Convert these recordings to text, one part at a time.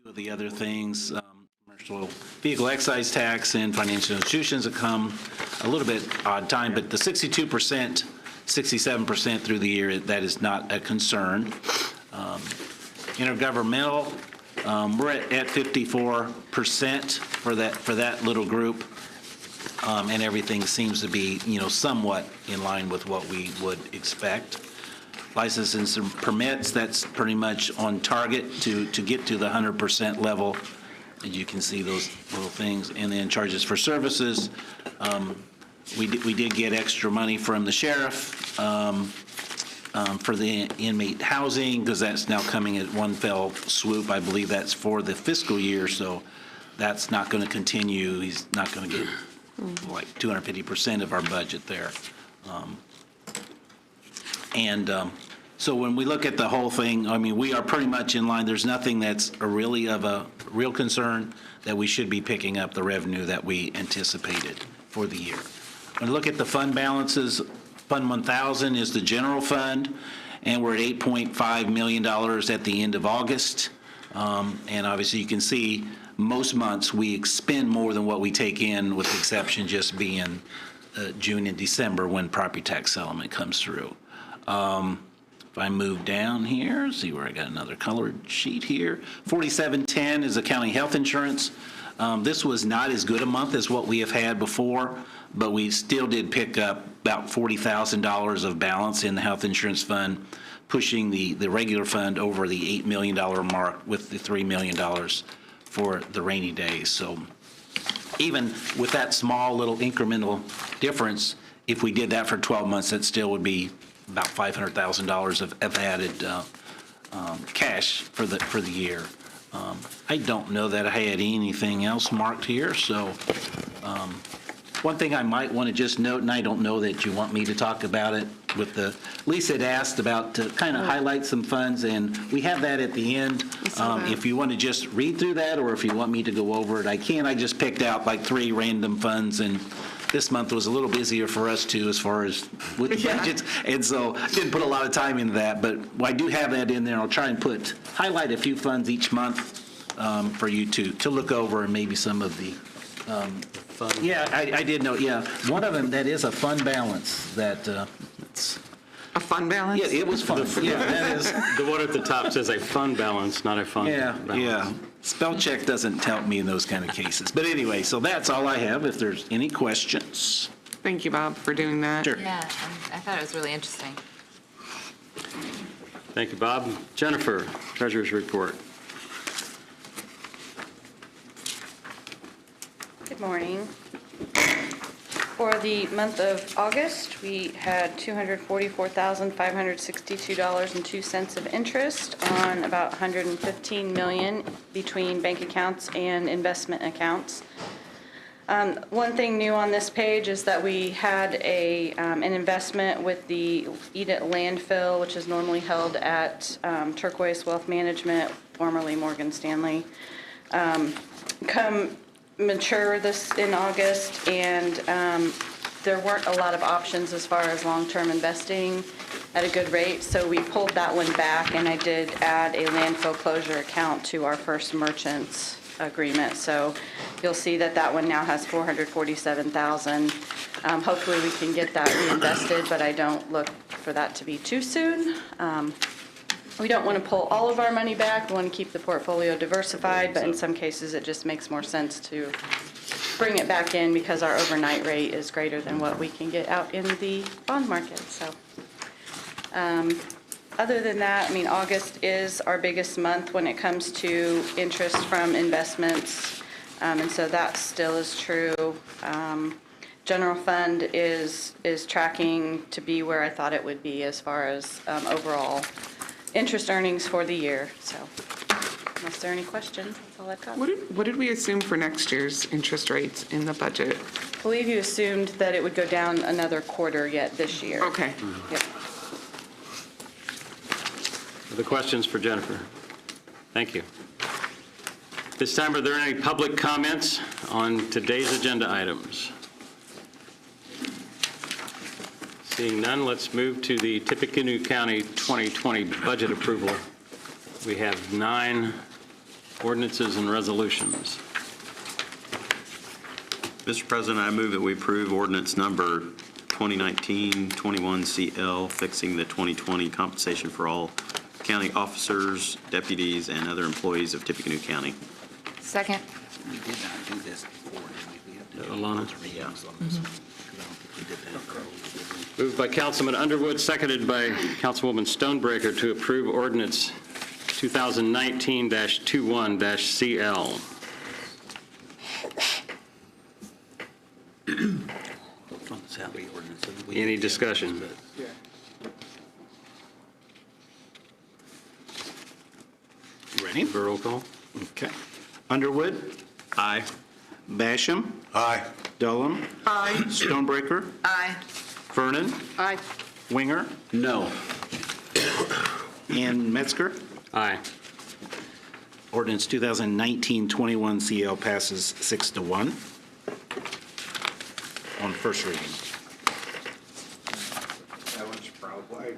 of the other things, commercial vehicle excise tax and financial institutions have come a little bit odd time, but the 62%, 67% through the year, that is not a concern. Intergovernmental, we're at 54% for that little group, and everything seems to be, somewhat in line with what we would expect. Licenses and permits, that's pretty much on target to get to the 100% level. As you can see those little things. And then charges for services, we did get extra money from the sheriff for the inmate housing, because that's now coming at one fell swoop. I believe that's for the fiscal year, so that's not going to continue. He's not going to get like 250% of our budget there. So when we look at the whole thing, I mean, we are pretty much in line. There's nothing that's really of a real concern that we should be picking up the revenue that we anticipated for the year. When we look at the fund balances, Fund 1000 is the general fund, and we're at $8.5 million at the end of August. And obviously you can see most months we expend more than what we take in, with the exception just being June and December when property tax settlement comes through. If I move down here, see where I got another colored sheet here. 4710 is the county health insurance. This was not as good a month as what we have had before, but we still did pick up about $40,000 of balance in the health insurance fund, pushing the regular fund over the $8 million mark with the $3 million for the rainy days. So even with that small little incremental difference, if we did that for 12 months, that still would be about $500,000 of added cash for the year. I don't know that I had anything else marked here, so one thing I might want to just note, and I don't know that you want me to talk about it, with Lisa had asked about to kind of highlight some funds, and we have that at the end. If you want to just read through that, or if you want me to go over it, I can. I just picked out like 3 random funds, and this month was a little busier for us too, as far as with the budgets, and so I didn't put a lot of time into that, but I do have that in there. I'll try and highlight a few funds each month for you to look over, and maybe some of the fund. Yeah, I did know. Yeah, one of them that is a fund balance that it's a fund balance. Yeah, it was fun. Yeah, that is the one at the top says a fund balance, not a fund balance. Yeah. Spell check doesn't help me in those kind of cases. But anyway, so that's all I have. If there's any questions. Thank you, Bob, for doing that. Sure. Yeah, I thought it was really interesting. Thank you, Bob. Jennifer, Treasurer's Report. Good morning. For the month of August, we had $244,562.02 of interest on about $115 million between bank accounts and investment accounts. One thing new on this page is that we had an investment with the Edith landfill, which is normally held at Turquoise Wealth Management, formerly Morgan Stanley, come mature this in August, and there weren't a lot of options as far as long-term investing at a good rate, so we pulled that one back, and I did add a landfill closure account to our first merchants agreement. So you'll see that one now has $447,000. Hopefully we can get that reinvested, but I don't look for that to be too soon. We don't want to pull all of our money back. We want to keep the portfolio diversified, but in some cases it just makes more sense to bring it back in because our overnight rate is greater than what we can get out in the bond market. So other than that, I mean, August is our biggest month when it comes to interest from investments, and so that still is true. General fund is tracking to be where I thought it would be as far as overall interest earnings for the year. So unless there are any questions, that's all I've got. What did we assume for next year's interest rates in the budget? I believe you assumed that it would go down another quarter yet this year. Okay. Yep. Other questions for Jennifer? Thank you. This time, are there any public comments on today's agenda items? Seeing none, let's move to the Tippecanoe County 2020 budget approval. We have 9 Ordinances and resolutions. Mr. President, I move that we approve ordinance number 2019-21CL, fixing the 2020 compensation for all county officers, deputies, and other employees of Tippecanoe County. Second. We did not do this before, did we? We have to do Alana? those readings on this. I don't think we did that earlier, did we? Moved by Councilman Underwood, seconded by Councilwoman Stonebreaker to approve ordinance 2019-21-CL. On the salary ordinance, I think we Any did, discussion? but- You ready? For roll call? Okay. Underwood? Aye. Basham? Aye. Dullum? Aye. Stonebreaker? Aye. Vernon? Aye. Winger? No. And Metzger? Aye. Ordinance 2019-21CL passes 6-1 on first reading. That one's probably,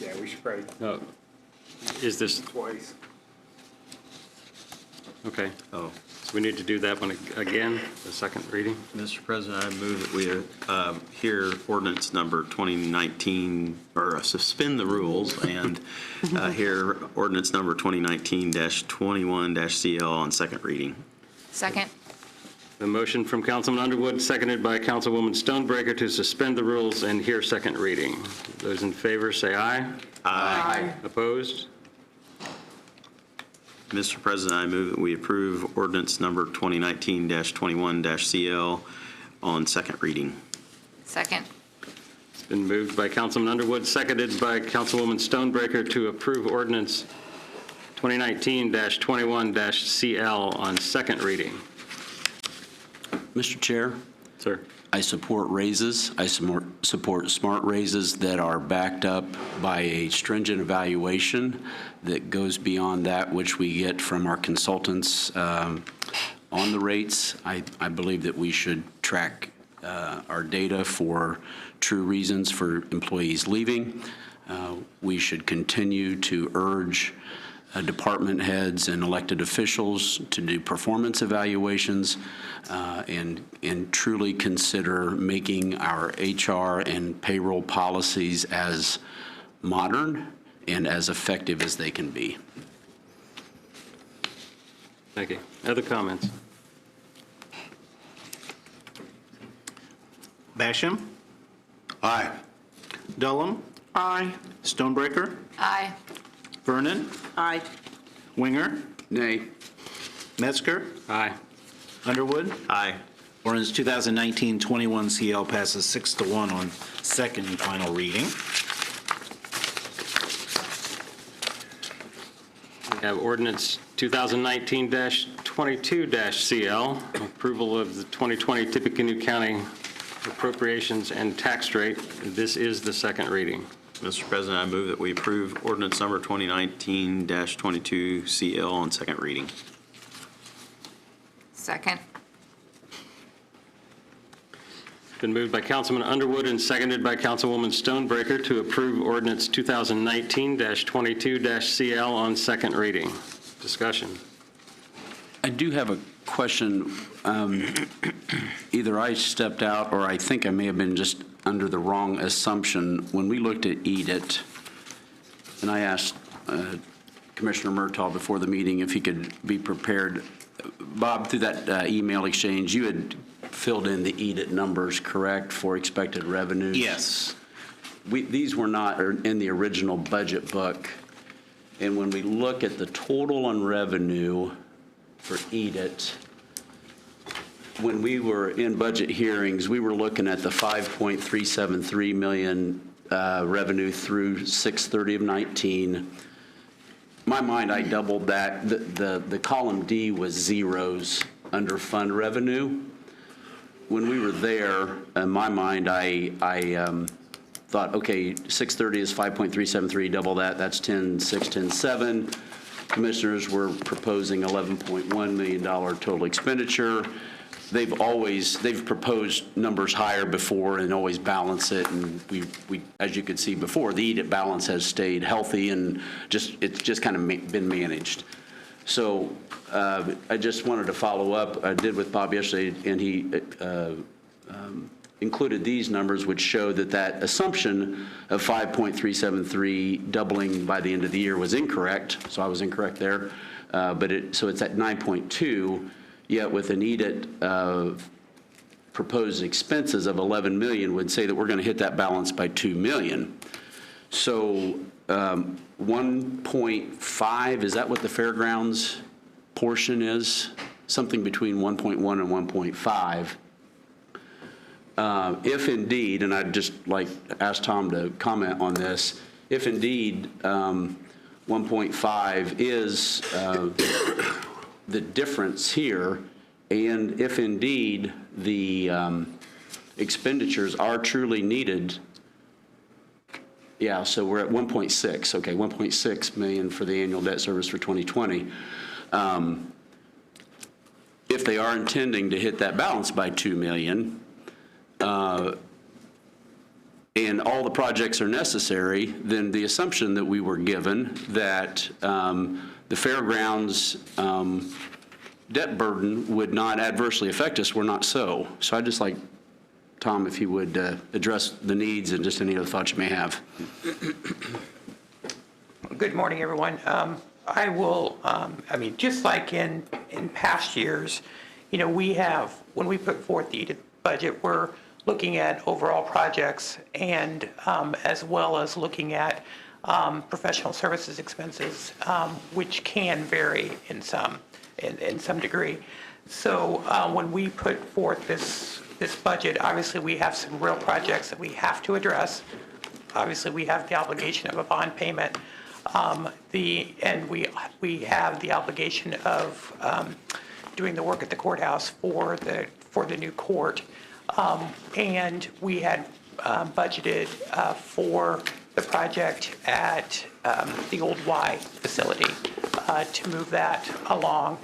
yeah, we should probably Oh, is this, twice. okay. Oh, So we need to do that one again, the second reading? Mr. President, I move that we hear ordinance number 2019, or suspend the rules, and hear ordinance number 2019-21-CL on second reading. Second. The motion from Councilman Underwood, seconded by Councilwoman Stonebreaker to suspend the rules and hear second reading. Those in favor say aye. Aye. Opposed? Mr. President, I move that we approve ordinance number 2019-21-CL on second reading. Second. It's been moved by Councilman Underwood, seconded by Councilwoman Stonebreaker to approve ordinance 2019-21-CL on second reading. Mr. Chair, Sir. I support raises. I support smart raises that are backed up by a stringent evaluation that goes beyond that which we get from our consultants on the rates. I believe that we should track our data for true reasons for employees leaving. We should continue to urge department heads and elected officials to do performance evaluations and truly consider making our HR and payroll policies as modern and as effective as they can be. Thank you. Other comments? Basham? Aye. Dullum? Aye. Stonebreaker? Aye. Vernon? Aye. Winger? Nay. Metzger? Aye. Underwood? Aye. Ordinance 2019-21CL passes 6-1 on second and final reading. We have ordinance 2019-22-CL, approval of the 2020 Tippecanoe County appropriations and tax rate. This is the second reading. Mr. President, I move that we approve ordinance number 2019-22CL on second reading. Second. Been moved by Councilman Underwood and seconded by Councilwoman Stonebreaker to approve ordinance 2019-22-CL on second reading. Discussion. I do have a question. Either I stepped out or I think I may have been just under the wrong assumption. When we looked at EDIT, and I asked Commissioner Murtaugh before the meeting if he could be prepared. Bob, through that email exchange, you had filled in the EDIT numbers, correct, for expected revenues? Yes. These were not in the original budget book. And when we look at the total on revenue for EDIT, when we were in budget hearings, we were looking at the 5.373 million revenue through 6/30 of 19. In my mind, I doubled that. The column D was zeros under fund revenue. When we were there, in my mind, I thought, okay, 6/30 is 5.373, double that, that's 10.6, 10.7. Commissioners were proposing $11.1 million total expenditure. They've proposed numbers higher before and always balance it, and we as you could see before, the EDIT balance has stayed healthy and it's just kind of been managed. So I just wanted to follow up. I did with Bob yesterday, and he included these numbers, which show that that assumption of 5.373 doubling by the end of the year was incorrect. So I was incorrect there. So it's at 9.2, yet with an EDIT of proposed expenses of 11 million would say that we're going to hit that balance by 2 million. So 1.5, is that what the fairgrounds portion is? Something between 1.1 and 1.5. If indeed, and I'd just like to ask Tom to comment on this, if indeed 1.5 is the difference here, and if indeed the expenditures are truly needed, yeah, so we're at 1.6, okay, 1.6 million for the annual debt service for 2020. If they are intending to hit that balance by 2 million, and all the projects are necessary, then the assumption that we were given that the fairgrounds debt burden would not adversely affect us were not so. So I'd just like, Tom, if you would address the needs and just any other thoughts you may have. Good morning, everyone. I will, just like in past years, we have, when we put forth the budget, we're looking at overall projects and as well as looking at professional services expenses, which can vary in some degree. So when we put forth this budget, obviously we have some real projects that we have to address. Obviously, we have the obligation of a bond payment, and we have the obligation of doing the work at the courthouse for the new court. And we had budgeted for the project at the old Y facility to move that along.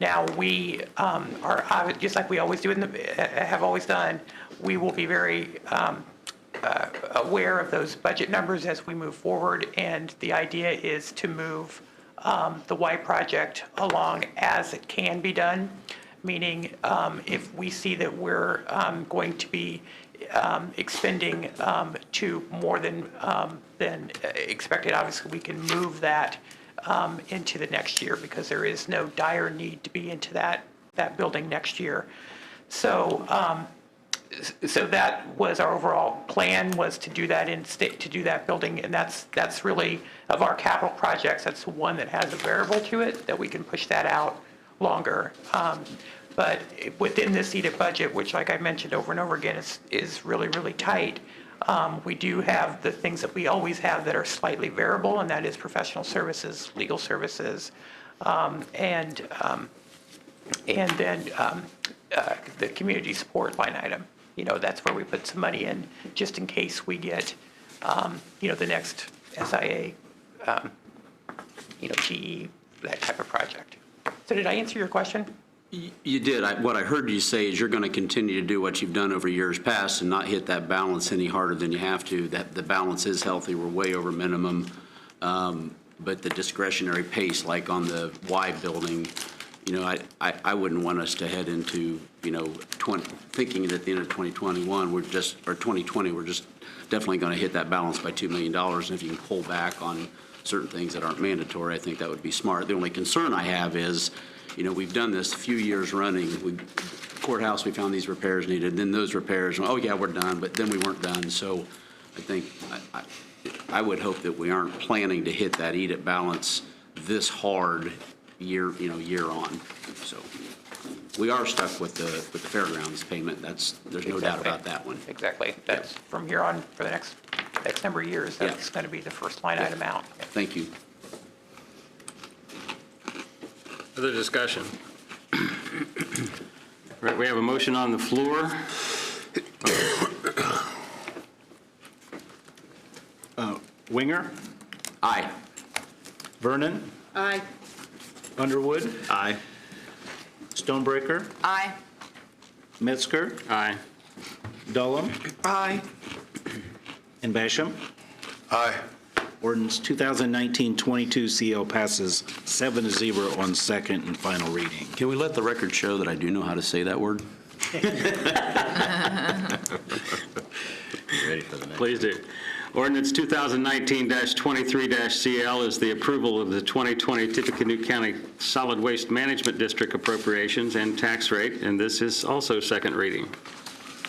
Now, we are, just like we always do, have always done, we will be very aware of those budget numbers as we move forward, and the idea is to move the Y project along as it can be done, meaning if we see that we're going to be expending to more than expected, obviously we can move that into the next year because there is no dire need to be into that building next year. So so that was our overall plan, was to do that to do that building, and that's really, of our capital projects, that's the one that has a variable to it that we can push that out longer. But within this EDIT budget, which, like I mentioned over and over again, is really, really tight, we do have the things that we always have that are slightly variable, and that is professional services, legal services, and then the community support line item. That's where we put some money in, just in case we get, the next SIA, GE, that type of project. So did I answer your question? You did. What I heard you say is you're going to continue to do what you've done over years past and not hit that balance any harder than you have to. That the balance is healthy. We're way over minimum. But the discretionary pace, like on the Y building, I wouldn't want us to head into, thinking that at the end of 2021, or 2020, we're just definitely going to hit that balance by $2 million. And if you can pull back on certain things that aren't mandatory, I think that would be smart. The only concern I have is, we've done this a few years running. Courthouse, we found these repairs needed. Then those repairs, oh yeah, we're done, but then we weren't done. So I think I would hope that we aren't planning to hit that EDIT balance this hard year on. So we are stuck with the fairgrounds payment. There's no doubt about that one. Exactly. That's from here on for the next number of years. That's going to be the first line item out. Thank you. Other discussion? Right, we have a motion on the floor. Winger, Aye. Vernon, Aye. Underwood, Aye. Stonebreaker, Aye. Metzger, Aye. Dullum, Aye. and Basham. Aye. Ordinance 2019-22 CL passes 7-0 on second and final reading. Can we let the record show that I do know how to say that word? Ready for the next? Please do. Ordinance 2019-23-CL is the approval of the 2020 Tippecanoe County Solid Waste Management District appropriations and tax rate, and this is also second reading.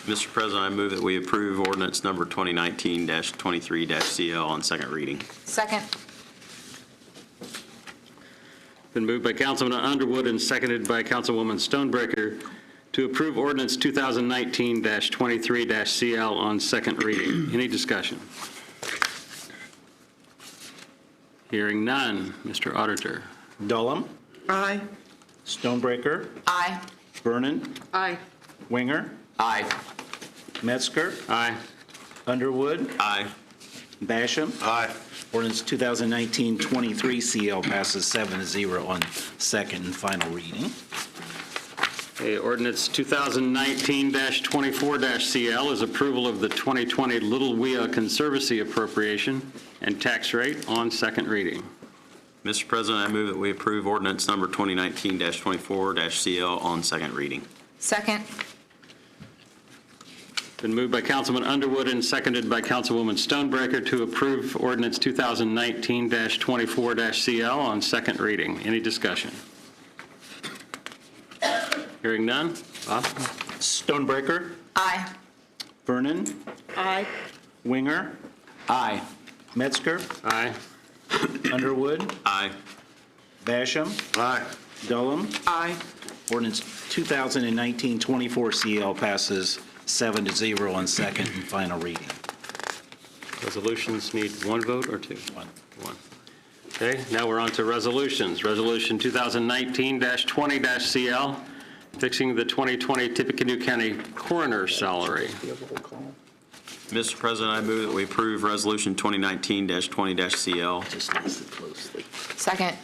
Mr. President, I move that we approve ordinance number 2019-23-CL on second reading. Second. Been moved by Councilman Underwood and seconded by Councilwoman Stonebreaker to approve ordinance 2019-23-CL on second reading. Any discussion? Hearing none. Mr. Auditor. Dullum, Aye. Stonebreaker, Aye. Vernon, Aye. Winger, Aye. Metzger, Aye. Underwood, Aye. Basham. Aye. Ordinance 2019-23 CL passes 7-0 on second and final reading. Okay, ordinance 2019-24-CL is approval of the 2020 Little Weah Conservancy appropriation and tax rate on second reading. Mr. President, I move that we approve ordinance number 2019-24-CL on second reading. Second. Been moved by Councilman Underwood and seconded by Councilwoman Stonebreaker to approve ordinance 2019-24-CL on second reading. Any discussion? Hearing none. Bob? Stonebreaker, Aye. Vernon, Aye. Winger, Aye. Metzger, Aye. Underwood, Aye. Basham, Aye. Dullum. Aye. Ordinance 2019-24 CL passes 7-0 on second and final reading. Resolutions need one vote or two? One. One. Okay, now we're on to resolutions. Resolution 2019-20-CL, fixing the 2020 Tippecanoe County coroner salary. Mr. President, I move that we approve resolution 2019-20-CL. Just listen closely. Second.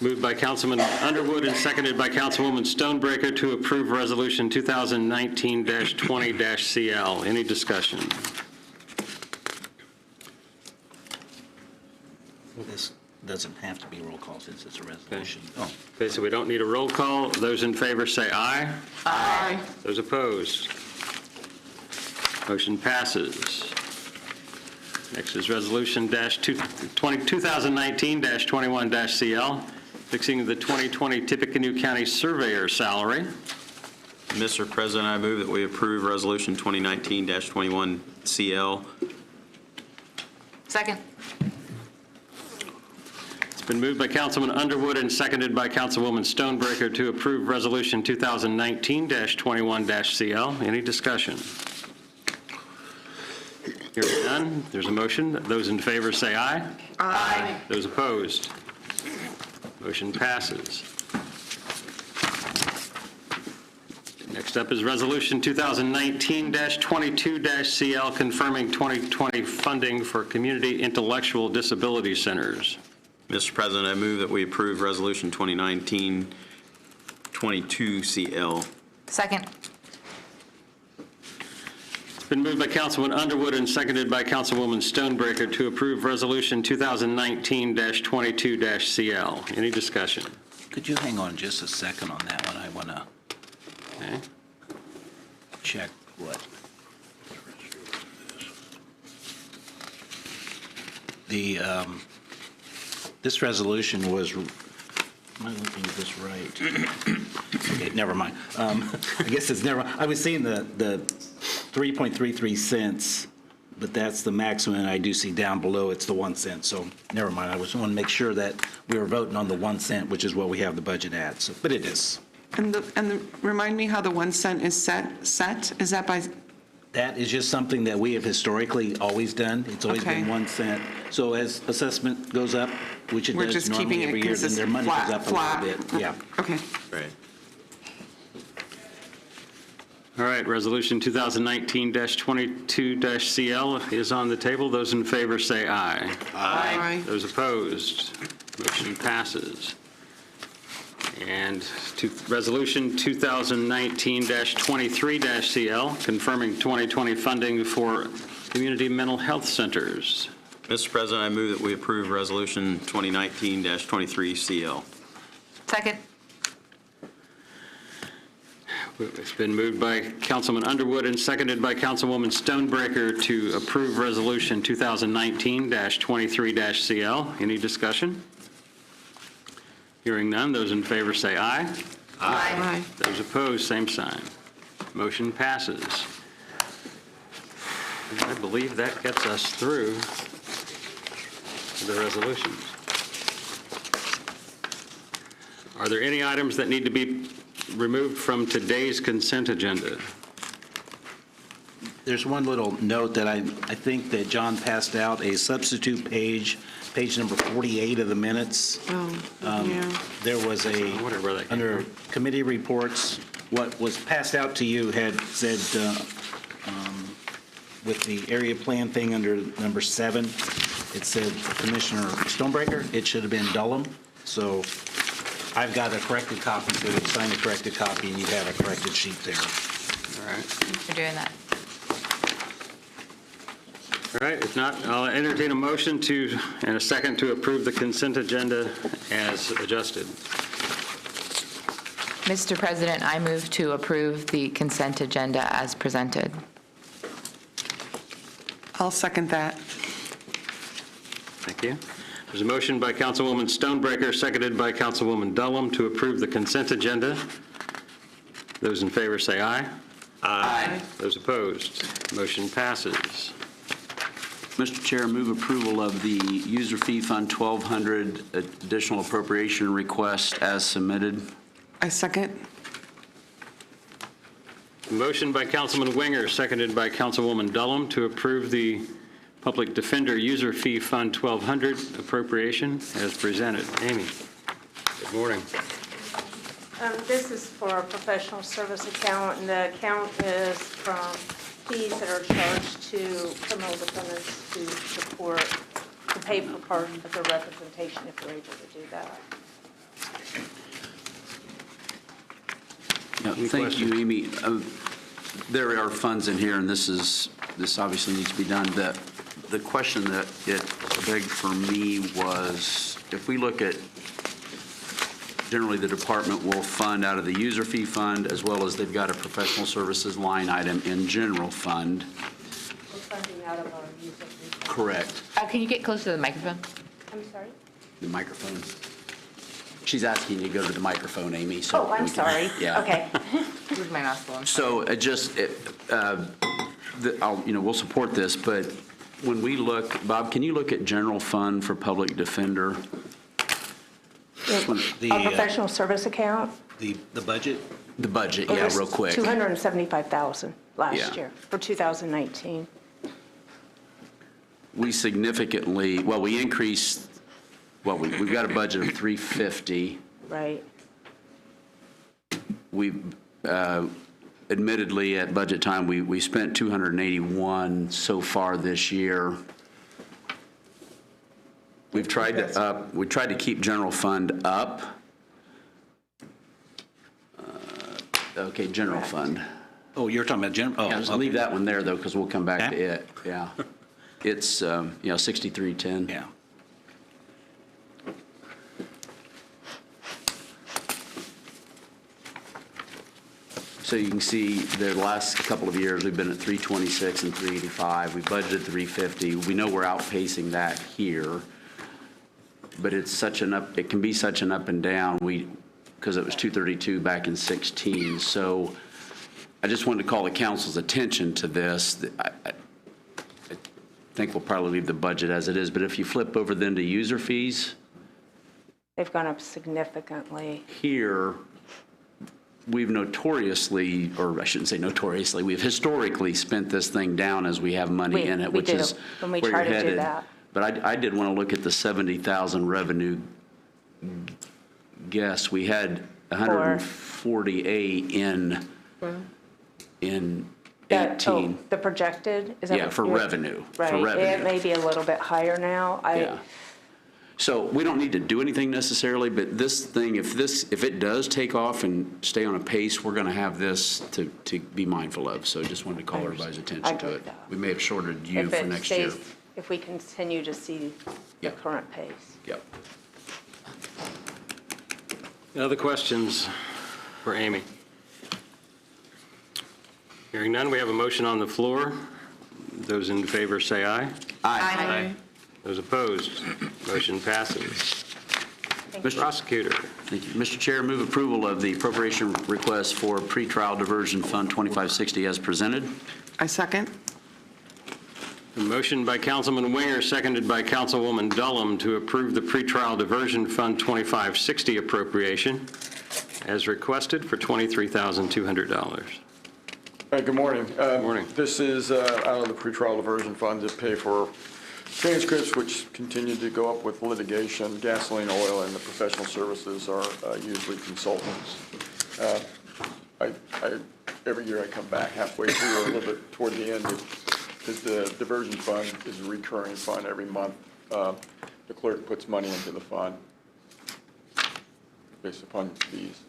Moved by Councilman Underwood and seconded by Councilwoman Stonebreaker to approve Resolution 2019-20-CL. Any discussion? This doesn't have to be roll call since it's a resolution. Oh, Okay, so we don't need a roll call. Those in favor say aye. Aye. Those opposed? Motion passes. Next is Resolution 2019-21-CL, fixing the 2020 Tippecanoe County Surveyor salary. Mr. President, I move that we approve resolution 2019-21-CL. Second. It's been moved by Councilman Underwood and seconded by Councilwoman Stonebreaker to approve Resolution 2019-21-CL. Any discussion? Hearing none, there's a motion. Those in favor say aye. Aye. Those opposed? Motion passes. Next up is Resolution 2019-22-CL, confirming 2020 funding for community intellectual disability centers. Mr. President, I move that we approve resolution 2019-22-CL. Second. It's been moved by Councilman Underwood and seconded by Councilwoman Stonebreaker to approve Resolution 2019-22-CL. Any discussion? could you hang on just a second on that one? I want to Okay. check what. This resolution was, am I looking at this right? Okay, never mind. I guess it's never, I was seeing the 3.33 cents, but that's the maximum, and I do see down below it's the 1 cent, so never mind. I just want to make sure that we were voting on the 1 cent, which is what we have the budget at, so, but it is. Remind me how the 1 cent is set? Is that by, That is just something that we have historically always done. It's always been Okay. 1 cent. So as assessment goes up, which it we're does just keeping normally it every year, then their money goes flat, up a flat? little bit. Yeah. Okay. Right. All right, Resolution 2019-22-CL is on the table. Those in favor say aye. Aye. Those opposed, motion passes. And to Resolution 2019-23-CL, confirming 2020 funding for Community Mental Health Centers. Mr. President, I move that we approve Resolution 2019-23CL. Second. It's been moved by Councilman Underwood and seconded by Councilwoman Stonebreaker to approve Resolution 2019-23-CL. Any discussion? Hearing none, those in favor say aye. Aye. Those opposed, same sign. Motion passes. And I believe that gets us through the resolutions. Are there any items that need to be removed from today's consent agenda? There's one little note that I think that John passed out, a substitute page number 48 of the minutes. Oh, yeah. There was a, I wondered where that came under from. committee reports, what was passed out to you had said, with the area plan thing under number 7, it said Commissioner Stonebreaker. It should have been Dullum. So I've got a corrected copy, so you sign the corrected copy, and you have a corrected sheet there. All right. For doing that. All right, if not, I'll entertain a motion to, and a second to approve the consent agenda as adjusted. Mr. President, I move to approve the consent agenda as presented. I'll second that. Thank you. There's a motion by Councilwoman Stonebreaker, seconded by Councilwoman Dullum to approve the consent agenda. Those in favor say aye. Aye. Those opposed, motion passes. Mr. Chair, move approval of the user fee fund 1,200 additional appropriation request as submitted. I second. Motion by Councilman Winger, seconded by Councilwoman Dullum to approve the Public Defender User Fee Fund 1,200 appropriation as presented. Amy, good morning. This is for a professional service account, and the account is from fees that are charged to criminal defendants to support, to pay for part of their representation if they're able to do that. Yeah, Any thank you, questions? Amy. There are funds in here, and this obviously needs to be done. The question that it begged for me was, if we look at, generally the department will fund out of the user fee fund, as well as they've got a professional services line item in general fund. We're funding out of our user fee. Correct. Can you get closer to the microphone? I'm sorry? The microphone. She's asking you to go to the microphone, Amy. So Oh, I'm we can- sorry. Yeah. Okay. Move my nostril. So we'll support this, but when we look, Bob, can you look at general fund for public defender? The, Our professional service account? the budget? The budget, It yeah, was real quick. $275,000 last Yeah. year for 2019. We significantly, we increased, we've got a budget of 350. Right. We admittedly, at budget time, we spent 281 so far this year. We've tried to keep general fund up. Okay, general Correct. fund. Oh, you're talking about general, oh. Yeah, just okay. leave that one there, though, because we'll come back to Okay. it, yeah. It's, 6310. Yeah. So you can see the last couple of years, we've been at 326 and 385. We budgeted 350. We know we're outpacing that here, but it's such an up, it can be such an up and down. Because it was 232 back in 16. So I just wanted to call the council's attention to this. I think we'll probably leave the budget as it is, but if you flip over then to user fees, They've gone up significantly. here, we've notoriously, or I shouldn't say notoriously, we've historically spent this thing down as we have money in it, We which do, is and we where try you're to do headed. that. But I did want to look at the 70,000 revenue guess. We had 148 in 18. The projected? Is that Yeah, what for you're- revenue, for Right. revenue. It may be a little bit higher now. Yeah. So we don't need to do anything necessarily, but this thing, if it does take off and stay on a pace, we're going to have this to be mindful of. So just wanted to call everybody's attention to it. We may have shorted you for next year. If we continue to see the Yep. current pace. Yep. Other questions for Amy? Hearing none, we have a motion on the floor. Those in favor say aye. Aye. Those opposed, motion passes. Mr. Prosecutor, Thank you. Mr. Chair, move approval of the appropriation request for pretrial diversion fund 2560 as presented. I second. a motion by Councilman Winger, seconded by Councilwoman Dullum to approve the pretrial diversion fund 2560 appropriation as requested for $23,200. Good morning. Morning. This is out of the pretrial diversion fund to pay for transcripts which continue to go up with litigation. Gasoline, oil, and the professional services are usually consultants. Every year I come back halfway through or a little bit toward the end because the diversion fund is a recurring fund every month. The clerk puts money into the fund based upon fees.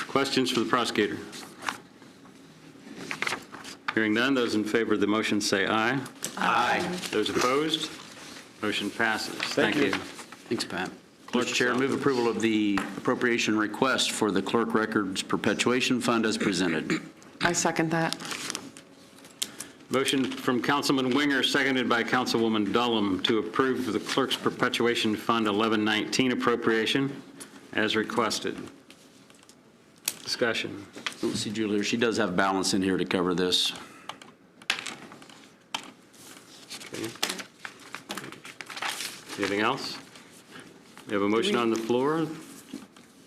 Questions for the prosecutor? Hearing none, those in favor of the motion say aye. Aye. Those opposed, motion passes. Thank you. Thanks, Pat. Mr. Chair, move approval of the appropriation request for the clerk records perpetuation fund as presented. I second that. Motion from Councilman Winger, seconded by Councilwoman Dullum to approve the Clerk's Perpetuation Fund 1119 appropriation as requested. Discussion. Let's see, Julia, she does have balance in here to cover this. Okay. Anything else? We have a motion on the floor.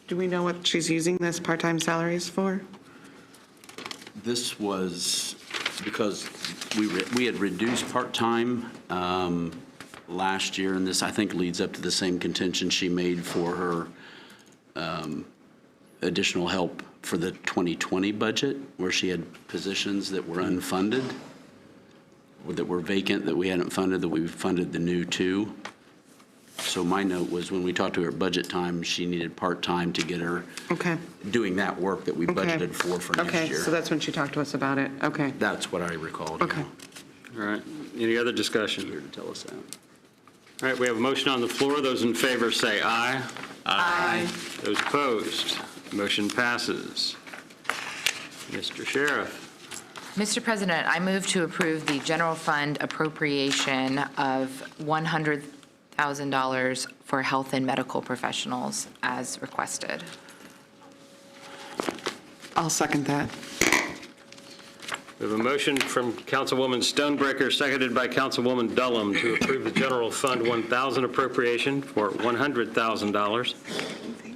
Do we know what she's using this part-time salaries for? This was because we had reduced part-time last year, and this, I think, leads up to the same contention she made for her additional help for the 2020 budget, where she had positions that were unfunded, or that were vacant, that we hadn't funded, that we funded the new two. So my note was when we talked to her at budget time, she needed part-time to get her Okay. doing that work that we Okay. budgeted for next year. Okay, so that's when she talked to us about it. Okay. That's what I recalled. Okay. Yeah. All right. Any other discussion? Here to tell us that. All right, we have a motion on the floor. Those in favor say aye. Aye. Those opposed, motion passes. Mr. Sheriff. Mr. President, I move to approve the general fund appropriation of $100,000 for health and medical professionals as requested. I'll second that. We have a motion from Councilwoman Stonebreaker, seconded by Councilwoman Dullum, to approve the general fund 1,000 appropriation for $100,000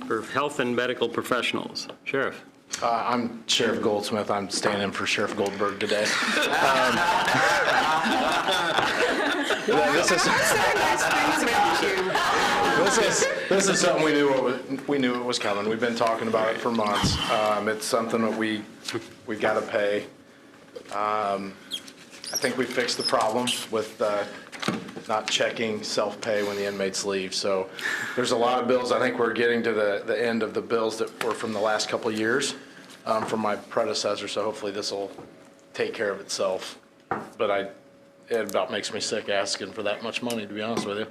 for health and medical professionals. Sheriff. I'm Sheriff Goldsmith. I'm standing in for Sheriff Goldberg today. This is something we knew it was coming. We've been talking about it for months. It's something that we've got to pay. I think we fixed the problem with not checking self-pay when the inmates leave. So there's a lot of bills. I think we're getting to the end of the bills that were from the last couple of years from my predecessor. So hopefully this will take care of itself. But it about makes me sick asking for that much money, to be honest with you.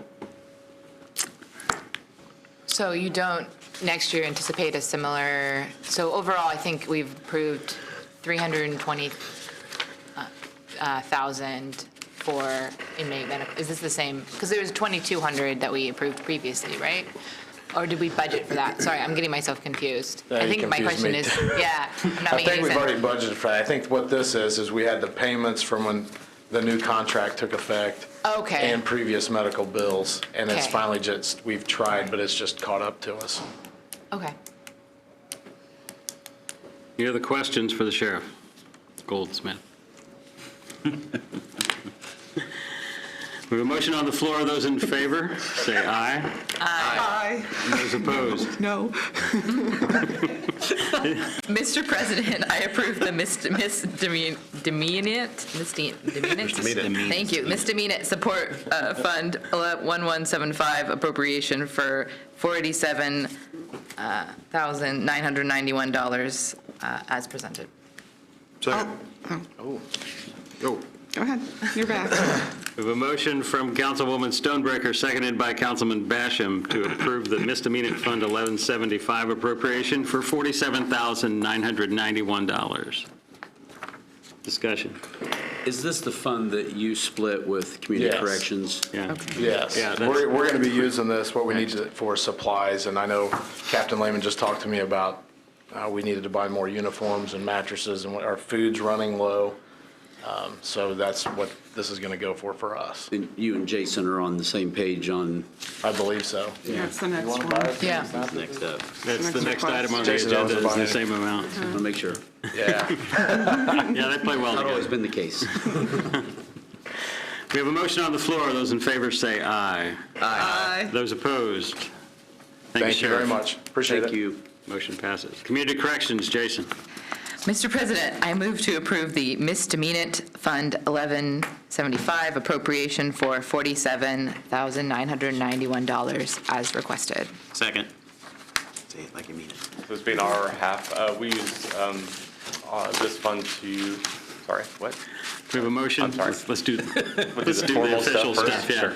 So you don't next year anticipate a similar, so overall, I think we've approved $320,000 for inmate medical. Is this the same? Because there was 2,200 that we approved previously, right? Or did we budget for that? Sorry, I'm getting myself confused. Yeah, I you think my confused question me is, too. yeah, I'm not I making think any we've already sense. budgeted for that. I think what this is we had the payments from when the new contract took effect. Okay. And previous medical bills, and it's Okay. finally just, we've tried, but it's just caught up to us. Okay. Any other questions for the sheriff? Goldsmith. We have a motion on the floor. Those in favor, say aye. Aye. Those opposed? No. Mr. President, I approve the misdemeanant. Thank you. Misdemeanant Support Fund 1175 appropriation for $47,991 as presented. Second. Oh, Go. go ahead. You're back. We have a motion from Councilwoman Stonebreaker, seconded by Councilman Basham, to approve the Misdemeanant Fund 1175 appropriation for $47,991. Discussion. Is this the fund that you split with community Yes. corrections? Yeah. Yes, Yeah, that's- we're going to be using this, what we need it for supplies, and I know Captain Lehman just talked to me about we needed to buy more uniforms and mattresses, and our food's running low, so that's what this is going to go for us. And you and Jason are on the same page on, I believe so. Yeah, it's the next one. Yeah. Next up. That's the next item on the Jason knows agenda, is about the it. same amount. I want to make sure. Yeah. Yeah, they play well Not always together. been the case. We have a motion on the floor. Those in favor say aye. Aye. Those opposed? Thank you very Sheriff. much. Appreciate it. Thank you. Motion passes. Community Corrections, Jason. Mr. President, I move to approve the Misdemeanant Fund 1175 appropriation for $47,991 as requested. Second. Say it like you mean it. So it's been our half. We use this fund to, sorry, what? We have a motion. I'm sorry. Let's do the formal official stuff stuff, first? yeah. Sure.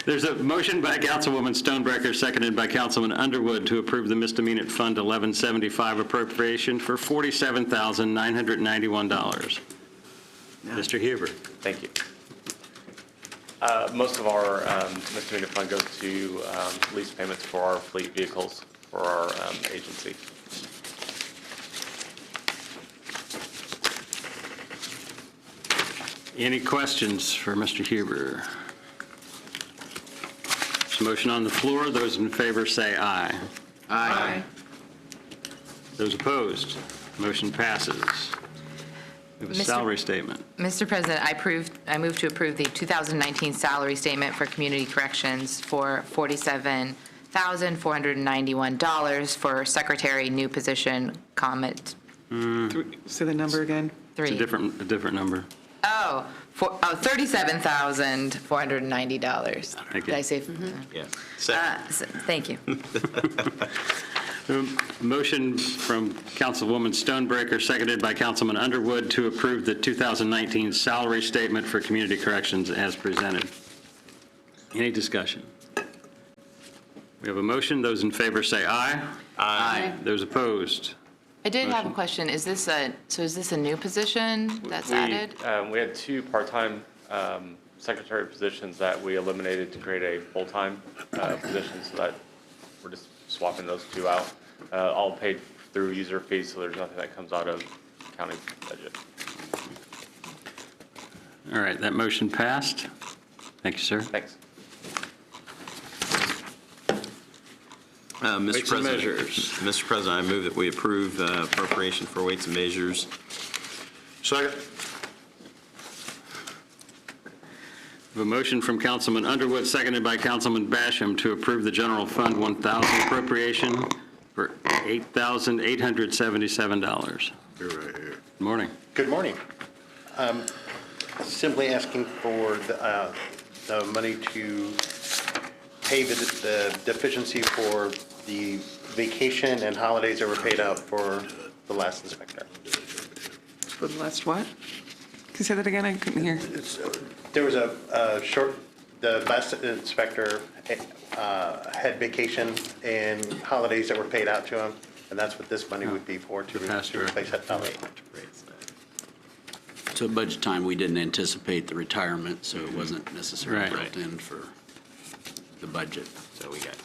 There's a motion by Councilwoman Stonebreaker, seconded by Councilman Underwood, to approve the Misdemeanant Fund 1175 appropriation for $47,991. Mr. Huber. Thank you. Most of our misdemeanor fund goes to lease payments for our fleet vehicles for our agency. Any questions for Mr. Huber? There's a motion on the floor. Those in favor say aye. Aye. Those opposed? Motion passes. We have a Mr. salary statement. Mr. President, I move to approve the 2019 salary statement for community corrections for $47,491 for secretary, new position, comment Say the number again. It's 3. a different number. $37,490. Thank you. Did I say? Yeah. Thank you. Motion from Councilwoman Stonebreaker, seconded by Councilman Underwood, to approve the 2019 salary statement for community corrections as presented. Any discussion? We have a motion. Those in favor say aye. Aye. Those opposed? I did have a Motion. question. Is this a new position that's added? We had 2 part-time secretary positions that we eliminated to create a full-time position, so that we're just swapping those 2 out. All paid through user fees, so there's nothing that comes out of county budget. All right, that motion passed. Thank you, sir. Thanks. Mr. Weights and President. measures. Mr. President, I move that we approve appropriation for weights and measures. Second. We have a motion from Councilman Underwood, seconded by Councilman Basham, to approve the General Fund 1,000 appropriation for $8,877. You're right here. Good morning. Good morning. Simply asking for the money to pay the deficiency for the vacation and holidays that were paid out for the last inspector. For the last what? Can you say that again? I couldn't hear. There was the last inspector had vacation and holidays that were paid out to him, and that's what this money would be for, to past replace that salary. So at budget time, we didn't anticipate the retirement, so it wasn't necessarily Right. built in for the budget. So we got.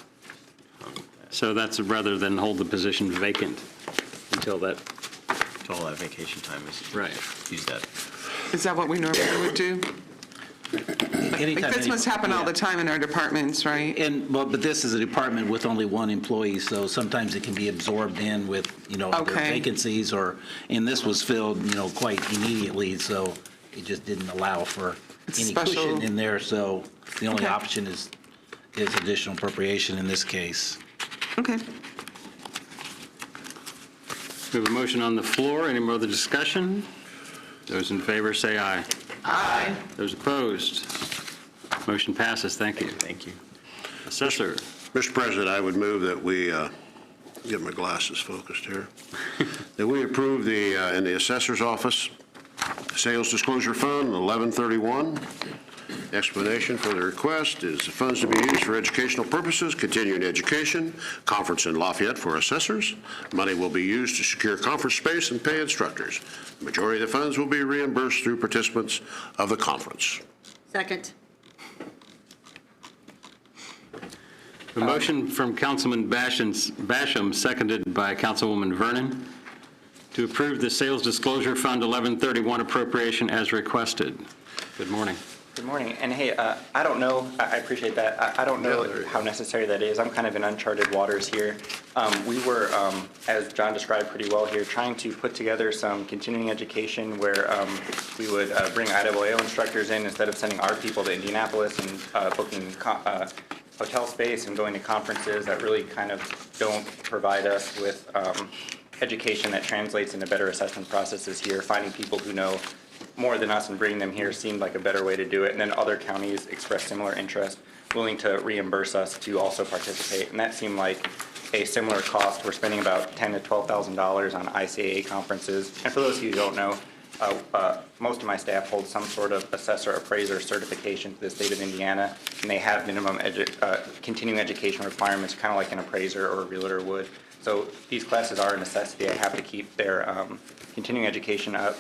So that's rather than hold the position vacant until that, All that vacation time is. Right. Use that. Is that what we normally would do? Like this must happen all the time in our departments, right? But this is a department with only one employee, so sometimes it can be absorbed in with, other Okay. vacancies and this was filled, quite immediately, so it just didn't allow for It's any special. cushion in there, so the only Okay. option is additional appropriation in this case. Okay. We have a motion on the floor. Any more other discussion? Those in favor say aye. Aye. Those opposed? Motion passes. Thank you. Thank you. Assessor. Mr. President, I would move that we, get my glasses focused here, that we approve in the assessor's office, sales disclosure fund, 1131. The explanation for the request is the funds to be used for educational purposes, continuing education, conference in Lafayette for assessors. Money will be used to secure conference space and pay instructors. The majority of the funds will be reimbursed through participants of the conference. Second. A motion from Councilman Basham, seconded by Councilwoman Vernon, to approve the Sales Disclosure Fund 1131 appropriation as requested. Good morning. Good morning. And hey, I don't know, I appreciate that. I don't know how necessary that is. I'm kind of in uncharted waters here. We were, as John described pretty well here, trying to put together some continuing education where we would bring IAAO instructors in instead of sending our people to Indianapolis and booking hotel space and going to conferences that really kind of don't provide us with education that translates into better assessment processes here. Finding people who know more than us and bringing them here seemed like a better way to do it. And then other counties expressed similar interest, willing to reimburse us to also participate. And that seemed like a similar cost. We're spending about $10,000 to $12,000 on ICAA conferences. And for those of you who don't know, most of my staff hold some sort of assessor appraiser certification to the state of Indiana, and they have minimum continuing education requirements, kind of like an appraiser or a realtor would. So these classes are a necessity. I have to keep their continuing education up,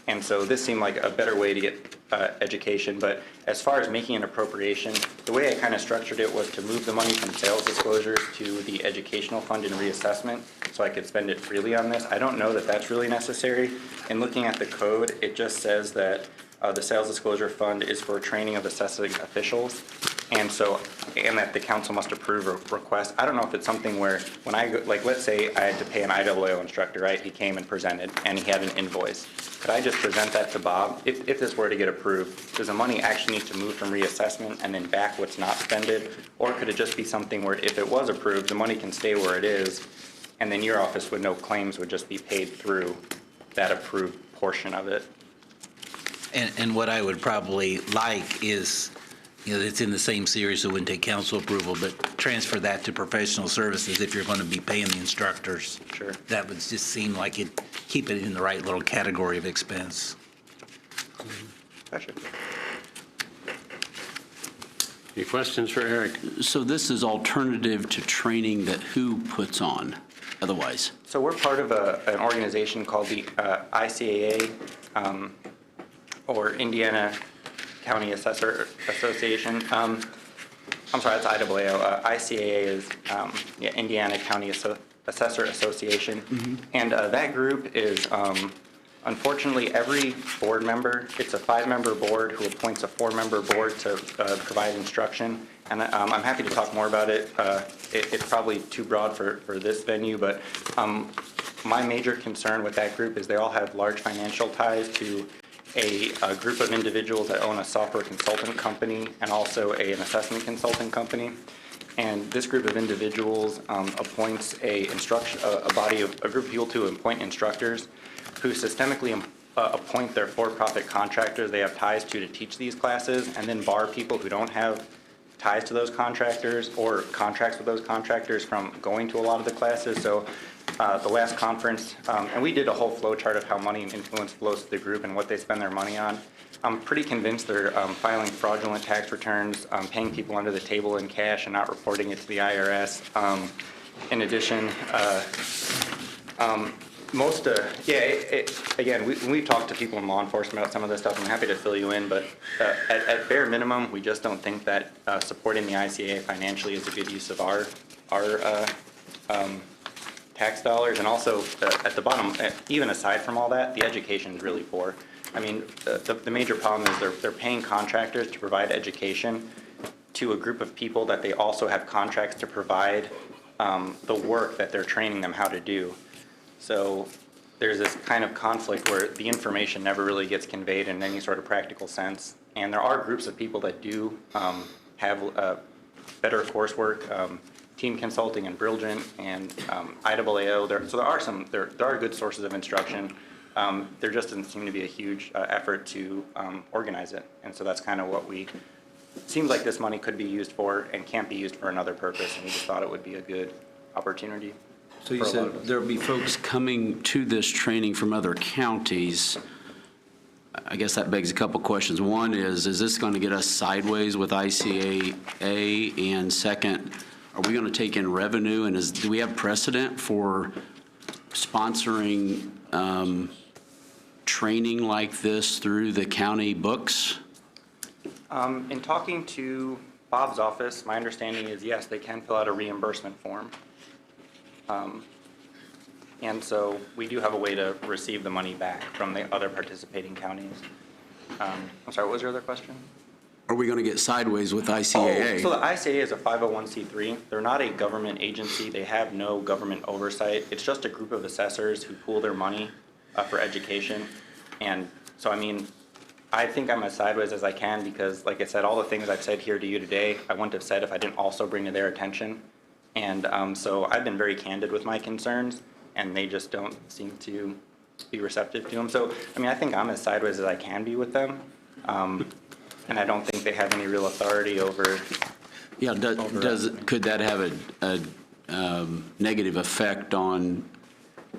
and so this seemed like a better way to get education. But as far as making an appropriation, the way I kind of structured it was to move the money from sales disclosures to the educational fund and reassessment, so I could spend it freely on this. I don't know that that's really necessary. In looking at the code, it just says that the sales disclosure fund is for training of assessing officials, and that the council must approve a request. I don't know if it's something where when I go, like, let's say I had to pay an IAAO instructor, right? He came and presented, and he had an invoice. Could I just present that to Bob? If this were to get approved, does the money actually need to move from reassessment and then back what's not spended? Or could it just be something where if it was approved, the money can stay where it is, and then your office with no claims would just be paid through that approved portion of it? And what I would probably like is, it's in the same series, so it wouldn't take council approval, but transfer that to professional services if you're going to be paying the instructors. Sure. That would just seem like keep it in the right little category of expense. Gotcha. Any questions for Eric? So this is alternative to training that who puts on otherwise? So we're part of an organization called the ICAA, or Indiana County Assessor Association. I'm sorry, that's IAAO. ICAA is Indiana County Assessor Association. Mm-hmm. And that group is, unfortunately, every board member, it's a 5-member board who appoints a 4-member board to provide instruction. And I'm happy to talk more about it. It's probably too broad for this venue, but my major concern with that group is they all have large financial ties to a group of individuals that own a software consultant company and also an assessment consulting company. And this group of individuals appoints a group of people to appoint instructors who systemically appoint their for-profit contractors they have ties to teach these classes, and then bar people who don't have ties to those contractors or contracts with those contractors from going to a lot of the classes. So the last conference, and we did a whole flow chart of how money and influence flows to the group and what they spend their money on. I'm pretty convinced they're filing fraudulent tax returns, paying people under the table in cash and not reporting it to the IRS. In addition, again, we've talked to people in law enforcement about some of this stuff. I'm happy to fill you in, but at bare minimum, we just don't think that supporting the ICAA financially is a good use of our tax dollars. And also, at the bottom, even aside from all that, the education is really poor. I mean, the major problem is they're paying contractors to provide education to a group of people that they also have contracts to provide the work that they're training them how to do. So there's this kind of conflict where the information never really gets conveyed in any sort of practical sense. And there are groups of people that do have better coursework, Team Consulting and Brilliant and IAAO. So there are good sources of instruction. There just doesn't seem to be a huge effort to organize it. And so that's kind of what seems like this money could be used for and can't be used for another purpose. And we just thought it would be a good opportunity. So you said there'll be folks coming to this training from other counties. I guess that begs a couple questions. One is this going to get us sideways with ICAA? And second, are we going to take in revenue? And do we have precedent for sponsoring training like this through the county books? In talking to Bob's office, my understanding is yes, they can fill out a reimbursement form. And so we do have a way to receive the money back from the other participating counties. I'm sorry, what was your other question? Are we going to get sideways with ICAA? So the ICAA is a 501c3. They're not a government agency. They have no government oversight. It's just a group of assessors who pool their money for education. And so, I mean, I think I'm as sideways as I can because, like I said, all the things I've said here to you today, I wouldn't have said if I didn't also bring to their attention. And so I've been very candid with my concerns, and they just don't seem to be receptive to them. So, I mean, I think I'm as sideways as I can be with them. And I don't think they have any real authority over. Yeah, could that have a negative effect on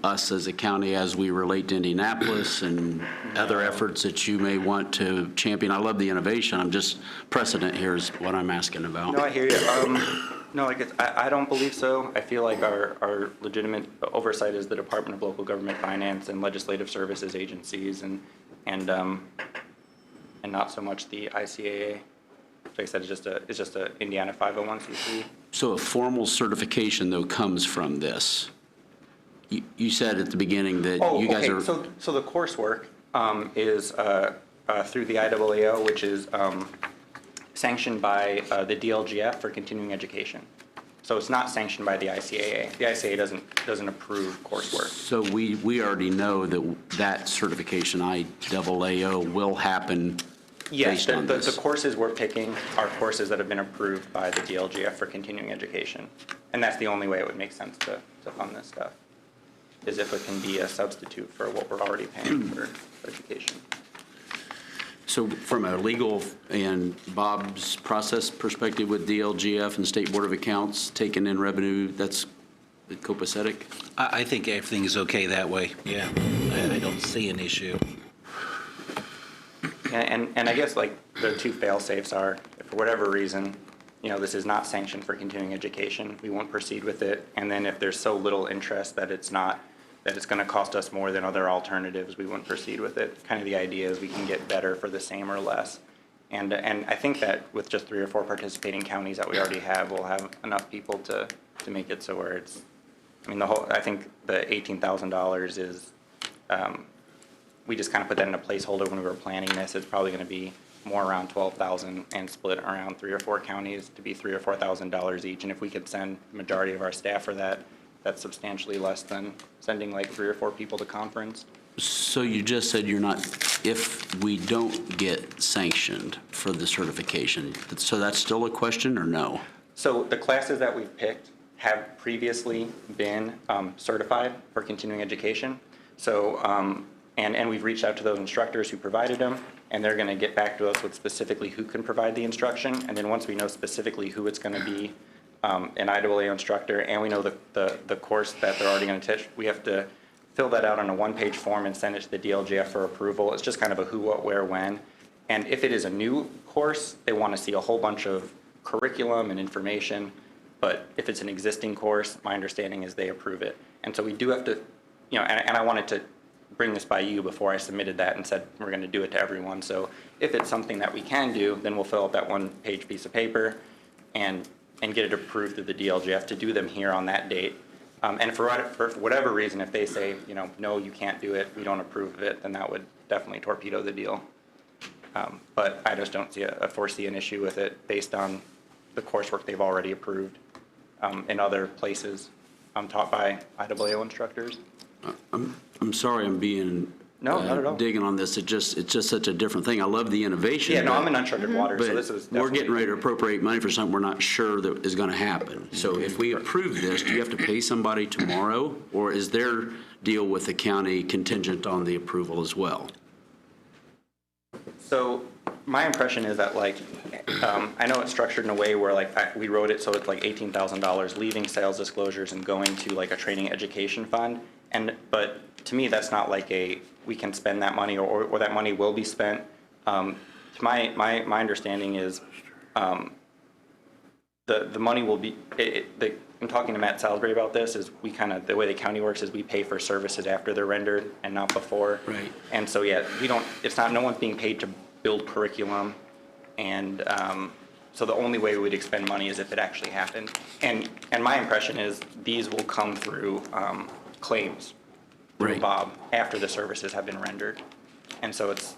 us as a county as we relate to Indianapolis and other efforts that you may want to champion? I love the innovation. I'm just, precedent here is what I'm asking about. No, I hear you. No, I don't believe so. I feel like our legitimate oversight is the Department of Local Government Finance and Legislative Services agencies and not so much the ICAA. Like I said, it's just a Indiana 501c3. So a formal certification, though, comes from this. You said at the beginning that you guys are... So the coursework is through the IAAO, which is sanctioned by the DLGF for continuing education. So it's not sanctioned by the ICAA. The ICAA doesn't approve coursework. So we already know that certification, IAAO, will happen. Yes, the courses we're picking are courses that have been approved by the DLGF for continuing education. And that's the only way it would make sense to fund this stuff, is if it can be a substitute for what we're already paying for education. So from a legal and Bob's process perspective with DLGF and State Board of Accounts, taking in revenue, that's copacetic? I think everything is okay that way, yeah. I don't see an issue. And I guess like the two fail-safes are, if for whatever reason, this is not sanctioned for continuing education, we won't proceed with it. And then if there's so little interest that it's going to cost us more than other alternatives, we wouldn't proceed with it. Kind of the idea is we can get better for the same or less. And I think that with just 3 or 4 participating counties that we already have, we'll have enough people to make it so where it's, I think the $18,000 is, we just kind of put that in a placeholder when we were planning this. It's probably going to be more around $12,000 and split around 3 or 4 counties to be $3,000 or $4,000 each. And if we could send the majority of our staff for that, that's substantially less than sending like 3 or 4 people to conference. So you just said you're not, if we don't get sanctioned for the certification, so that's still a question or no? So the classes that we've picked have previously been certified for continuing education. So, and we've reached out to those instructors who provided them, and they're going to get back to us with specifically who can provide the instruction. And then once we know specifically who it's going to be, an IAAO instructor, and we know the course that they're already going to teach, we have to fill that out on a 1-page form and send it to the DLGF for approval. It's just kind of a who, what, where, when. And if it is a new course, they want to see a whole bunch of curriculum and information. But if it's an existing course, my understanding is they approve it. And so we do have to, and I wanted to bring this by you before I submitted that and said we're going to do it to everyone. So if it's something that we can do, then we'll fill out that 1-page piece of paper and get it approved through the DLGF to do them here on that date. And for whatever reason, if they say, no, you can't do it, we don't approve of it, then that would definitely torpedo the deal. But I just don't foresee an issue with it based on the coursework they've already approved in other places taught by IAAO instructors. I'm sorry I'm being No, not at all. digging on this. It's just such a different thing. I love the innovation. Yeah, no, I'm but- in uncharted waters, so this is But we're definitely. getting ready to appropriate money for something we're not sure that is going to happen. So if we approve this, do you have to pay somebody tomorrow? Or is their deal with the county contingent on the approval as well? So my impression is that like, I know it's structured in a way where like, we wrote it so it's like $18,000 leaving sales disclosures and going to like a training education fund. But to me, that's not like we can spend that money or that money will be spent. To my understanding is the money will be, I'm talking to Matt Salisbury about this, is the way the county works is we pay for services after they're rendered and not before. Right. And so, yeah, no one's being paid to build curriculum. And so the only way we would expend money is if it actually happened. And my impression is these will come through claims through Right. Bob after the services have been rendered. And so is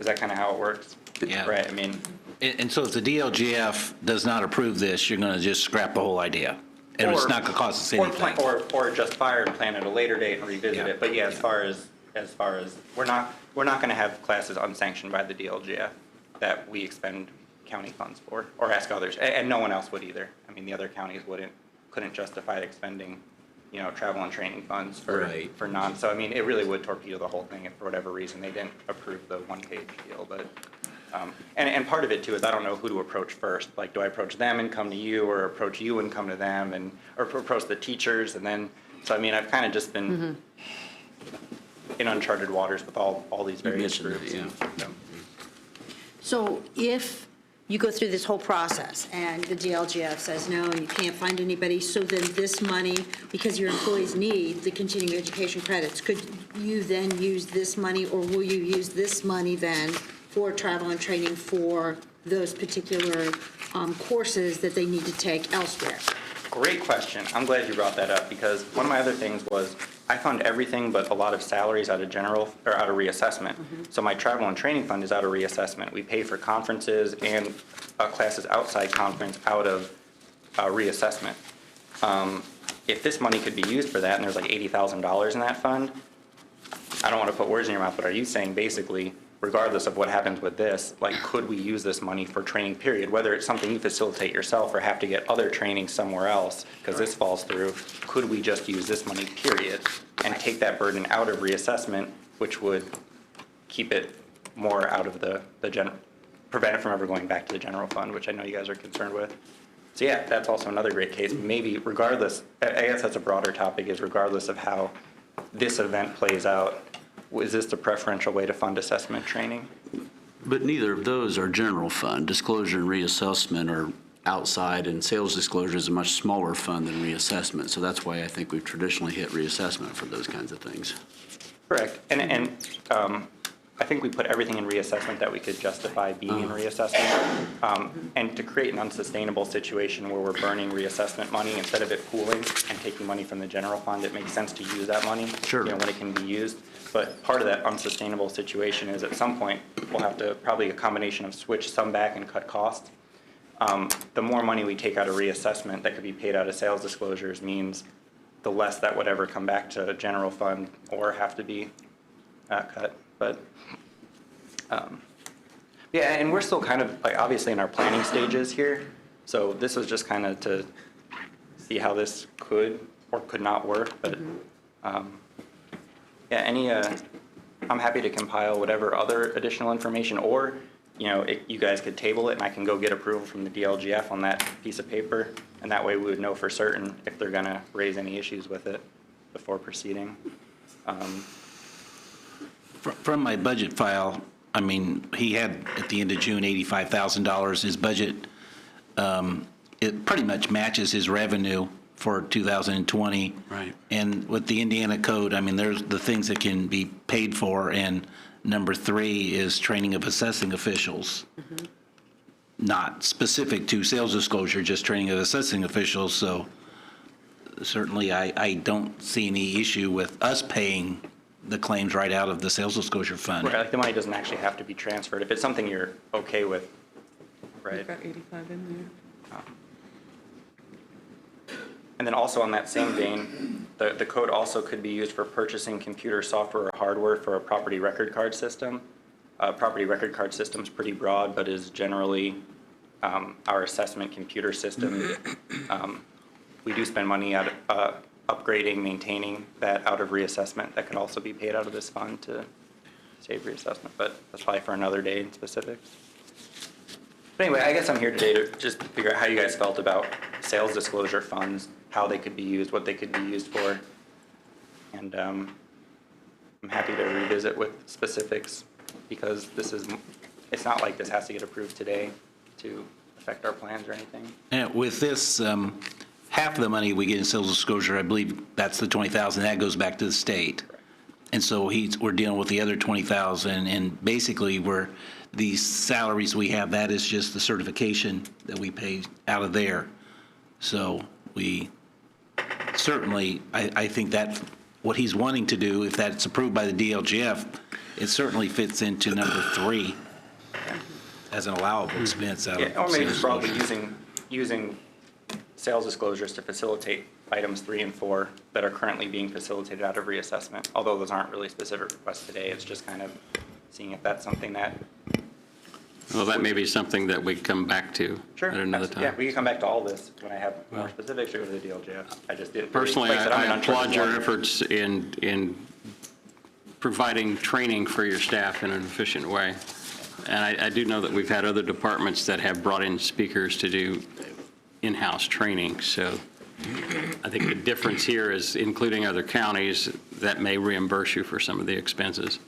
that kind of how it works? Yeah. Right, I mean. And so if the DLGF does not approve this, you're going to just scrap the whole idea? And it's not going to cost us anything? Or just fire and plan at a later date and revisit Yeah. it. But yeah, as far as we're not going to have classes unsanctioned by the DLGF that we expend county funds for or ask others, and no one else would either. I mean, the other counties couldn't justify expending, travel and training funds for non. So I mean, it really would torpedo the whole thing if for whatever reason they didn't approve the one-page deal. But and part of it too is I don't know who to approach first. Like, do I approach them and come to you, or approach you and come to them, or approach the teachers and then? So I mean, I've kind of just been in uncharted waters with all these various groups. So if you go through this whole process and the DLGF says, no, you can't find anybody, so then this money, because your employees need the continuing education credits, could you then use this money, or will you use this money then for travel and training for those particular courses that they need to take elsewhere? Great question. I'm glad you brought that up, because one of my other things was I fund everything but a lot of salaries out of general or out of reassessment. So my travel and training fund is out of reassessment. We pay for conferences and classes outside conference out of reassessment. If this money could be used for that, and there's like $80,000 in that fund, I don't want to put words in your mouth, but are you saying basically, regardless of what happens with this, like, could we use this money for training, period? Whether it's something you facilitate yourself or have to get other training somewhere else, because this falls through, could we just use this money, period, and take that burden out of reassessment, which would keep it more out of the prevent it from ever going back to the general fund, which I know you guys are concerned with. So yeah, that's also another great case. Maybe regardless, I guess that's a broader topic, is regardless of how this event plays out, is this the preferential way to fund assessment training? But neither of those are general fund. Disclosure and reassessment are outside, and sales disclosure is a much smaller fund than reassessment. So that's why I think we've traditionally hit reassessment for those kinds of things. Correct. And I think we put everything in reassessment that we could justify being in reassessment. And to create an unsustainable situation where we're burning reassessment money instead of it pooling and taking money from the general fund, it makes sense to use that money when it can be used. But part of that unsustainable situation is at some point we'll have to probably a combination of switch some back and cut costs. The more money we take out of reassessment that could be paid out of sales disclosures means the less that would ever come back to general fund or have to be cut. But yeah, and we're still kind of like obviously in our planning stages here. So this was just kind of to see how this could or could not work. But yeah, I'm happy to compile whatever other additional information, or you guys could table it and I can go get approval from the DLGF on that piece of paper, and that way we would know for certain if they're going to raise any issues with it before proceeding. From my budget file, I mean, he had at the end of June $85,000. His budget, it pretty much matches his revenue for 2020. Right. And with the Indiana code, I mean, there's the things that can be paid for, and number 3 is training of assessing officials. Not specific to sales disclosure, just training of assessing officials. So certainly I don't see any issue with us paying the claims right out of the sales disclosure fund. Right, like the money doesn't actually have to be transferred. If it's something you're okay with, right? You've got 85 in there. And then also on that same vein, the code also could be used for purchasing computer software or hardware for a property record card system. Property record card system is pretty broad, but is generally our assessment computer system. We do spend money out upgrading, maintaining that out of reassessment. That could also be paid out of this fund to save reassessment, but that's probably for another day in specifics. But anyway, I guess I'm here today to just figure out how you guys felt about sales disclosure funds, how they could be used, what they could be used for. And I'm happy to revisit with specifics because it's not like this has to get approved today to affect our plans or anything. And with this, half of the money we get in sales disclosure, I believe that's the 20,000, that goes back to the state. And so we're dealing with the other 20,000, and basically these salaries we have, that is just the certification that we pay out of there. So we certainly, I think that what he's wanting to do, if that's approved by the DLGF, it certainly fits into number 3 as an allowable expense out of Or maybe sales broadly disclosure. using sales disclosures to facilitate items 3 and 4 that are currently being facilitated out of reassessment. Although those aren't really specific requests today, it's just kind of seeing if that's something that. Well, that may be something that we come back to at another time. Yeah, we can come back to all this when I have more specifics or go to the DLGF. I just didn't. Personally, like said, I'm I an uncharted applaud your water. efforts in providing training for your staff in an efficient way. And I do know that we've had other departments that have brought in speakers to do in-house training. So I think the difference here is including other counties that may reimburse you for some of the expenses.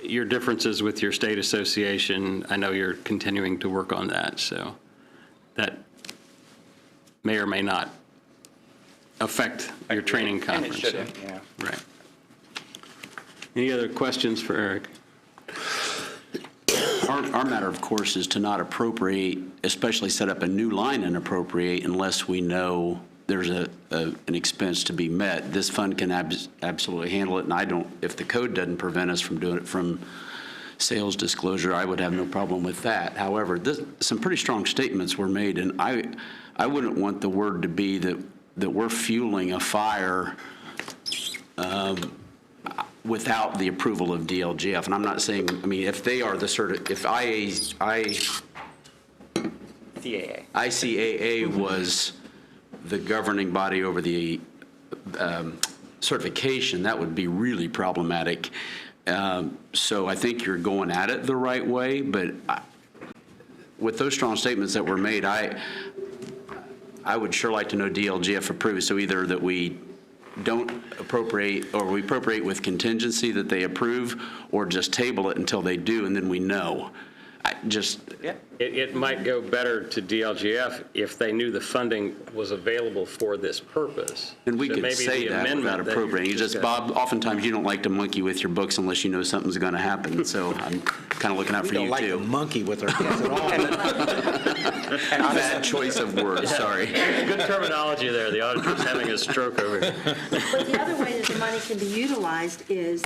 Your differences with your state association, I know you're continuing to work on that, so that may or may not affect your training conference. And it shouldn't, yeah. Right. Any other questions for Eric? Our matter, of course, is to not appropriate, especially set up a new line and appropriate unless we know there's an expense to be met. This fund can absolutely handle it, and if the code doesn't prevent us from doing it from sales disclosure, I would have no problem with that. However, some pretty strong statements were made, and I wouldn't want the word to be that we're fueling a fire without the approval of DLGF. And I'm not saying, I mean, if they are if ICAA was the governing body over the certification, that would be really problematic. So I think you're going at it the right way, but with those strong statements that were made, I would sure like to know DLGF approves. So either that we don't appropriate, or we appropriate with contingency that they approve, or just table it until they do, and then we know. It might go better to DLGF if they knew the funding was available for this purpose. And we So could maybe say the that amendment without appropriating. You just, Bob, oftentimes you don't like to monkey with your books unless you know something's going to happen. So I'm kind of looking out for you, too. We don't like to monkey with our kids at all. Bad choice of words, sorry. Good terminology there. The auditor's having a stroke over here. But the other way that the money can be utilized is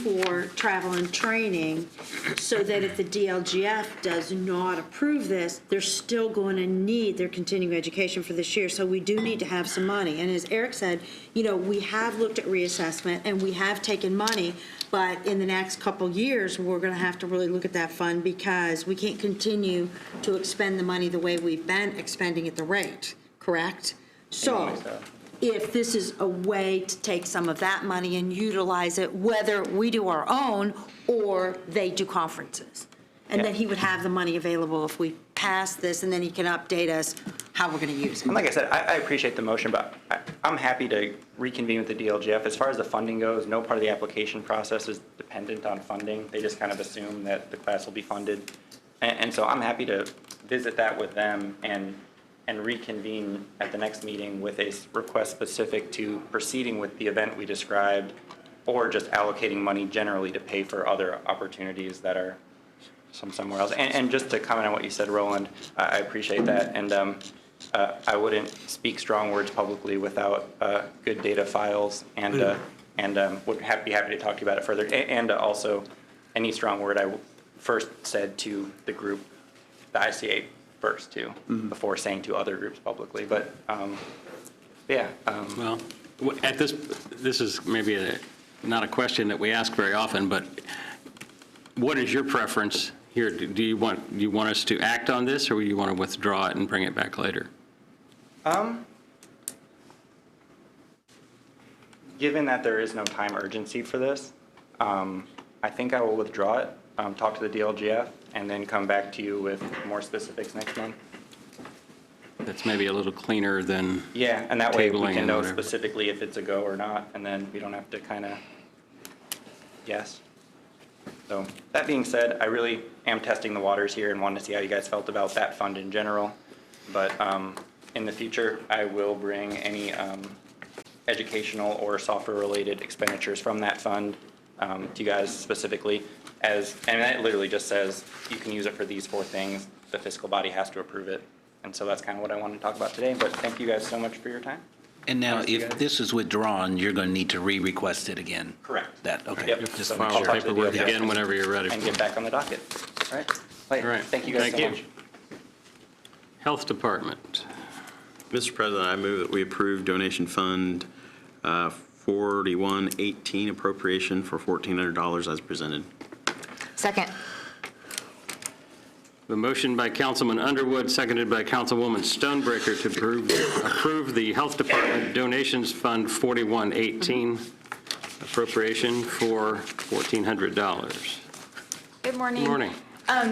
for travel and training, so that if the DLGF does not approve this, they're still going to need their continuing education for this year. So we do need to have some money. And as Eric said, we have looked at reassessment and we have taken money, but in the next couple years, we're going to have to really look at that fund because we can't continue to expend the money the way we've been expending at the rate, correct? So if this is a way to take some of that money and utilize it, whether we do our own or they do conferences. And then he would have the money available if we pass this, and then he can update us how we're going to use it. And like I said, I appreciate the motion, but I'm happy to reconvene with the DLGF. As far as the funding goes, no part of the application process is dependent on funding. They just kind of assume that the class will be funded. And so I'm happy to visit that with them and reconvene at the next meeting with a request specific to proceeding with the event we described, or just allocating money generally to pay for other opportunities that are somewhere else. And just to comment on what you said, Roland, I appreciate that. And I wouldn't speak strong words publicly without good data files, and would be happy to talk to you about it further. And also, any strong word I first said to the group, the ICA first too, before saying to other groups publicly. But yeah. Well, at this is maybe not a question that we ask very often, but what is your preference here? Do you want us to act on this, or do you want to withdraw it and bring it back later? Given that there is no time urgency for this, I think I will withdraw it, talk to the DLGF, and then come back to you with more specifics next month. That's maybe a little cleaner than Yeah, and that way we tabling can and know whatever. specifically if it's a go or not, and then we don't have to kind of guess. So that being said, I really am testing the waters here and wanted to see how you guys felt about that fund in general. But in the future, I will bring any educational or software-related expenditures from that fund to you guys specifically. And that literally just says you can use it for these 4 things. The fiscal body has to approve it. And so that's kind of what I wanted to talk about today. But thank you guys so much for your time. And now, Nice to if guys. this is withdrawn, you're going to need to re-request it again? Correct. That, okay. Yep. Just So to make I'll sure. talk to the Paperwork DLGF again whenever you're ready. and get back on the docket. All right. All right. Thank you guys so much. Health Department. Mr. President, I move that we approve donation fund 4118 appropriation for $1,400 as presented. Second. The motion by Councilman Underwood, seconded by Councilwoman Stonebreaker to approve the Health Department Donations Fund 4118 appropriation for $1,400. Good morning. Good morning.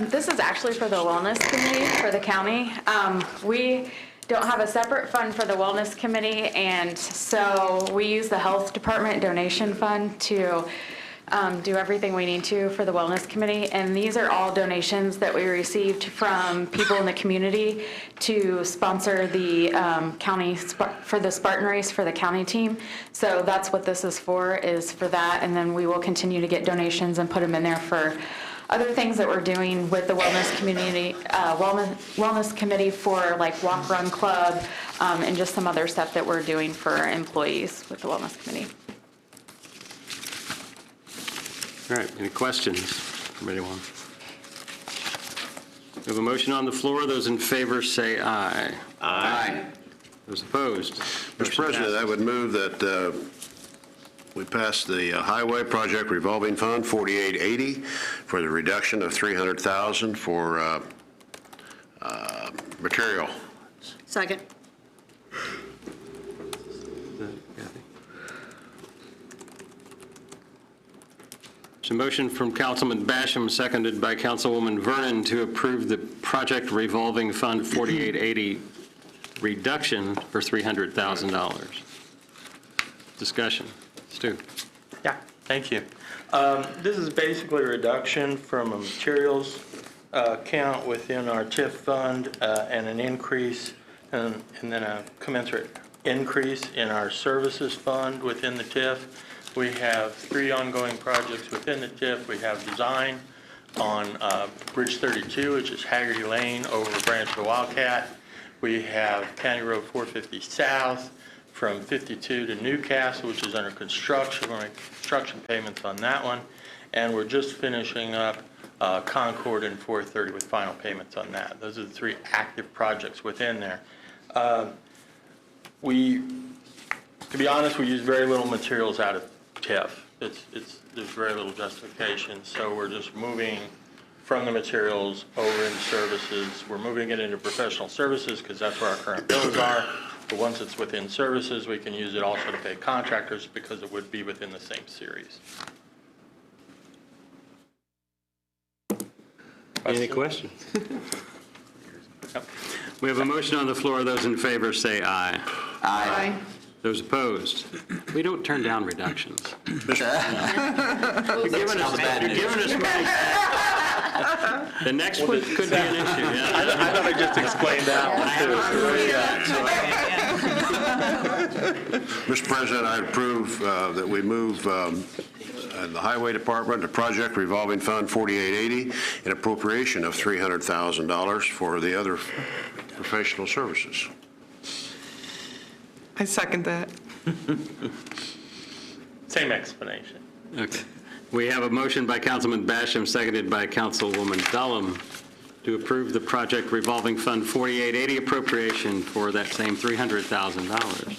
This is actually for the Wellness Committee for the county. We don't have a separate fund for the Wellness Committee, and so we use the Health Department Donation Fund to do everything we need to for the Wellness Committee. And these are all donations that we received from people in the community to sponsor the county, for the Spartan race for the county team. So that's what this is for that. And then we will continue to get donations and put them in there for other things that we're doing with the Wellness Community, Wellness Committee for like Walk Run Club, and just some other stuff that we're doing for employees with the Wellness Committee. All right, any questions from anyone? We have a motion on the floor. Those in favor say aye. Aye. Those opposed? Mr. President, I would move that we pass the Highway Project Revolving Fund 4880 for the reduction of $300,000 for material. Second. There's a motion from Councilman Basham, seconded by Councilwoman Vernon, to approve the Project Revolving Fund 4880 reduction for $300,000. Discussion. Stu. Yeah, thank you. This is basically a reduction from a materials account within our TIF fund and an increase, and then a commensurate increase in our services fund within the TIF. We have 3 ongoing projects within the TIF. We have design on Bridge 32, which is Haggerty Lane over Branch to Wildcat. We have County Road 450 South from 52 to Newcastle, which is under construction. We're making construction payments on that one. And we're just finishing up Concord and 430 with final payments on that. Those are the 3 active projects within there. To be honest, we use very little materials out of TIF. There's very little justification. So we're just moving from the materials over into services. We're moving it into professional services because that's where our current bills are. But once it's within services, we can use it also to pay contractors because it would be within the same series. Any questions? We have a motion on the floor. Those in favor say aye. Aye. Those opposed? We don't turn down reductions. You're giving us money. The next one could be an issue. Yeah. I thought I just explained that one too. Mr. President, I approve that we move the Highway Department to Project Revolving Fund 4880, an appropriation of $300,000 for the other professional services. I second that. Same explanation. Okay. We have a motion by Councilman Basham, seconded by Councilwoman Dullum, to approve the project revolving fund 4880 appropriation for that same $300,000.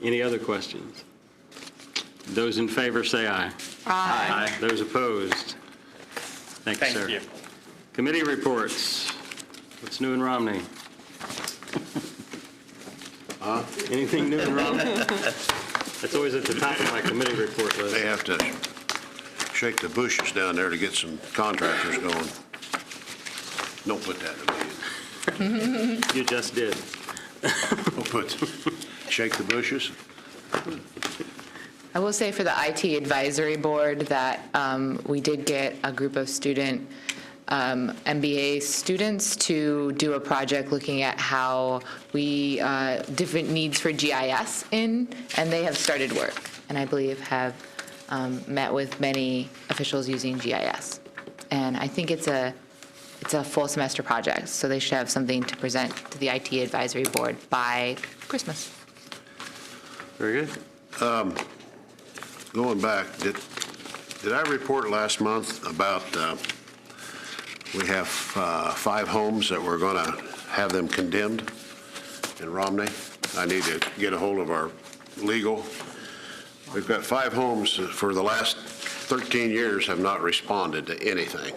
Any other questions? Those in favor say aye. Aye. Those opposed? Thank you, sir. Committee reports. What's new in Romney? Anything new in Romney? That's always at the top of my committee report list. They have to shake the bushes down there to get some contractors going. Don't put that in a meeting. You just did. Don't put, shake the bushes. I will say for the IT advisory board that we did get a group of MBA students to do a project looking at how we, different needs for GIS and they have started work, and I believe have met with many officials using GIS. And I think it's a full semester project, so they should have something to present to the IT advisory board by Christmas. Very good. Going back, did I report last month about we have 5 homes that we're going to have them condemned in Romney? I need to get a hold of our legal. We've got 5 homes for the last 13 years have not responded to anything.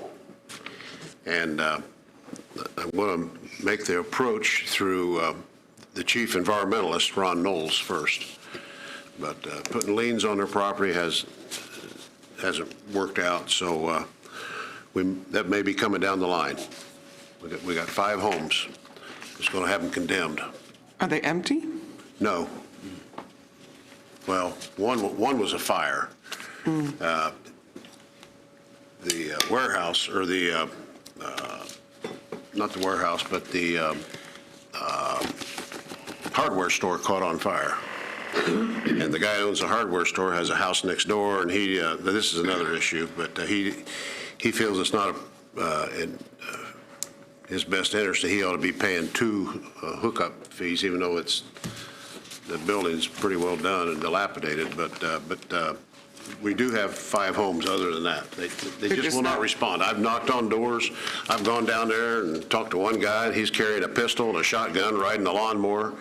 And I'm going to make the approach through the chief environmentalist, Ron Knowles, first. But putting liens on their property hasn't worked out, so that may be coming down the line. We got 5 homes. It's going to have them condemned. Are they empty? No. Well, one was a fire. The warehouse, or the not the warehouse, but the hardware store caught on fire. And the guy who owns the hardware store has a house next door, and he, this is another issue, but he feels it's not in his best interest that he ought to be paying 2 hookup fees, even though the building's pretty well done and dilapidated, but we do have 5 homes other than that. They just will not respond. I've knocked on doors. I've gone down there and talked to one guy. He's carrying a pistol and a shotgun, riding a lawnmower.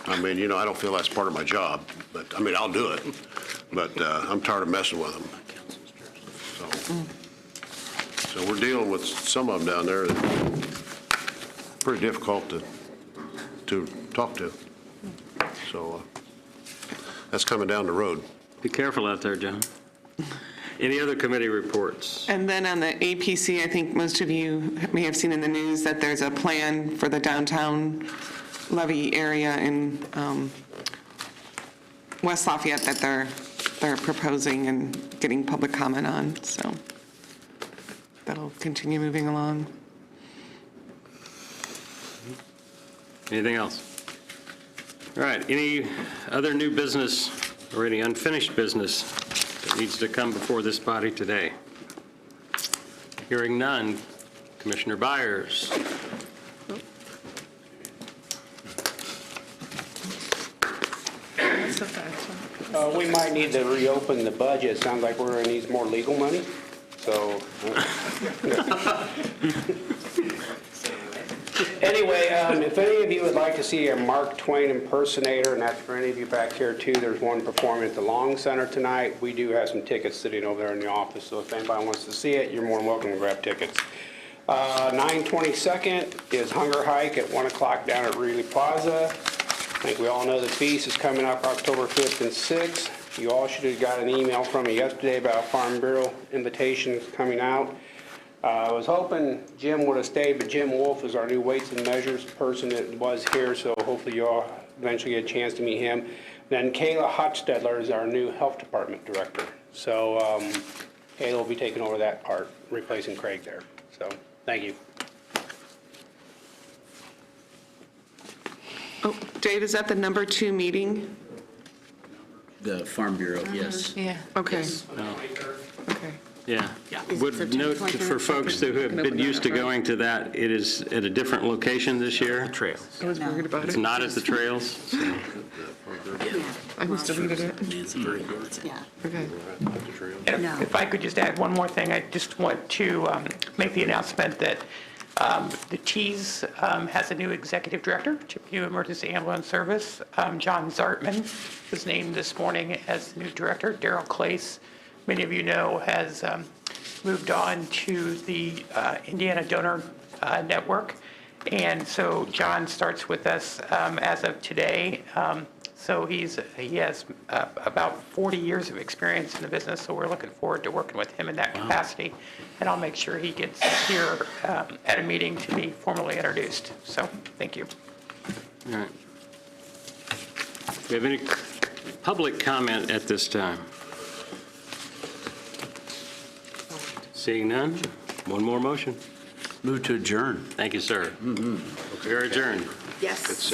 I mean, you know, I don't feel that's part of my job, but, I mean, I'll do it. But I'm tired of messing with them. So we're dealing with some of them down there that are pretty difficult to talk to. So that's coming down the road. Be careful out there, John. Any other committee reports? And then on the APC, I think most of you may have seen in the news that there's a plan for the downtown levy area in West Lafayette that they're proposing and getting public comment on, so that'll continue moving along. Anything else? All right, any other new business or any unfinished business that needs to come before this body today? Hearing none. Commissioner Byers. We might need to reopen the budget. Sounds like we're going to need more legal money, so. Anyway, if any of you would like to see a Mark Twain impersonator, and that's for any of you back here too, there's one performing at the Long Center tonight. We do have some tickets sitting over there in the office, so if anybody wants to see it, you're more than welcome to grab tickets. 9/22 is Hunger Hike at 1 o'clock down at Reilly Plaza. I think we all know the feast is coming up October 5th and 6th. You all should have got an email from me yesterday about Farm Bureau invitations coming out. I was hoping Jim would have stayed, but Jim Wolf is our new weights and measures person that was here, so hopefully you all eventually get a chance to meet him. Then Kayla Hochstedler is our new health department director. So Kayla will be taking over that part, replacing Craig there. So thank you. Oh, Dave, is that the number 2 meeting? The Farm Bureau, yes. Yeah. Okay. No. Okay. Yeah. Is it Would for note 2:20? for folks who have been used to going to that, it is at a different location this year. I was worried about It's it. not at the trails. So. I just deleted it. Yeah. Okay. And No. if I could just add one more thing, I just want to make the announcement that the TEAS has a new executive director, Tippecanoe Emergency Ambulance Service. John Zartman was named this morning as the new director. Daryl Clace, many of you know, has moved on to the Indiana Donor Network. And so John starts with us as of today. So he has about 40 years of experience in the business, so we're looking forward to working with him in that capacity. And I'll make sure he gets here at a meeting to be formally introduced. So, thank you. All right. Do we have any public comment at this time? Seeing none, one more motion. Move to adjourn. Thank you, sir. We are adjourned. Yes.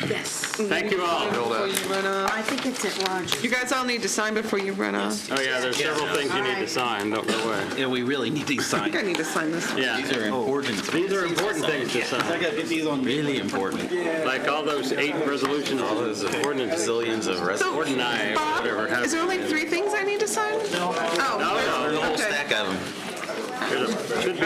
Yes. Thank you all. Before you run off. I think it's at Rogers. You guys all need to sign before you run off. Oh, yeah, there's several things you need to sign. Don't go away. Yeah, we really need these I think I signed. need to sign this one. Yeah. These are important. These are important things to sign. Really important. Like all those 8 resolutions, all those ordinances, Zillions of resolutions. ordinance, Bob, whatever. is there only 3 things I need to sign? No. Oh, No, There's a whole okay. stack of them. Should be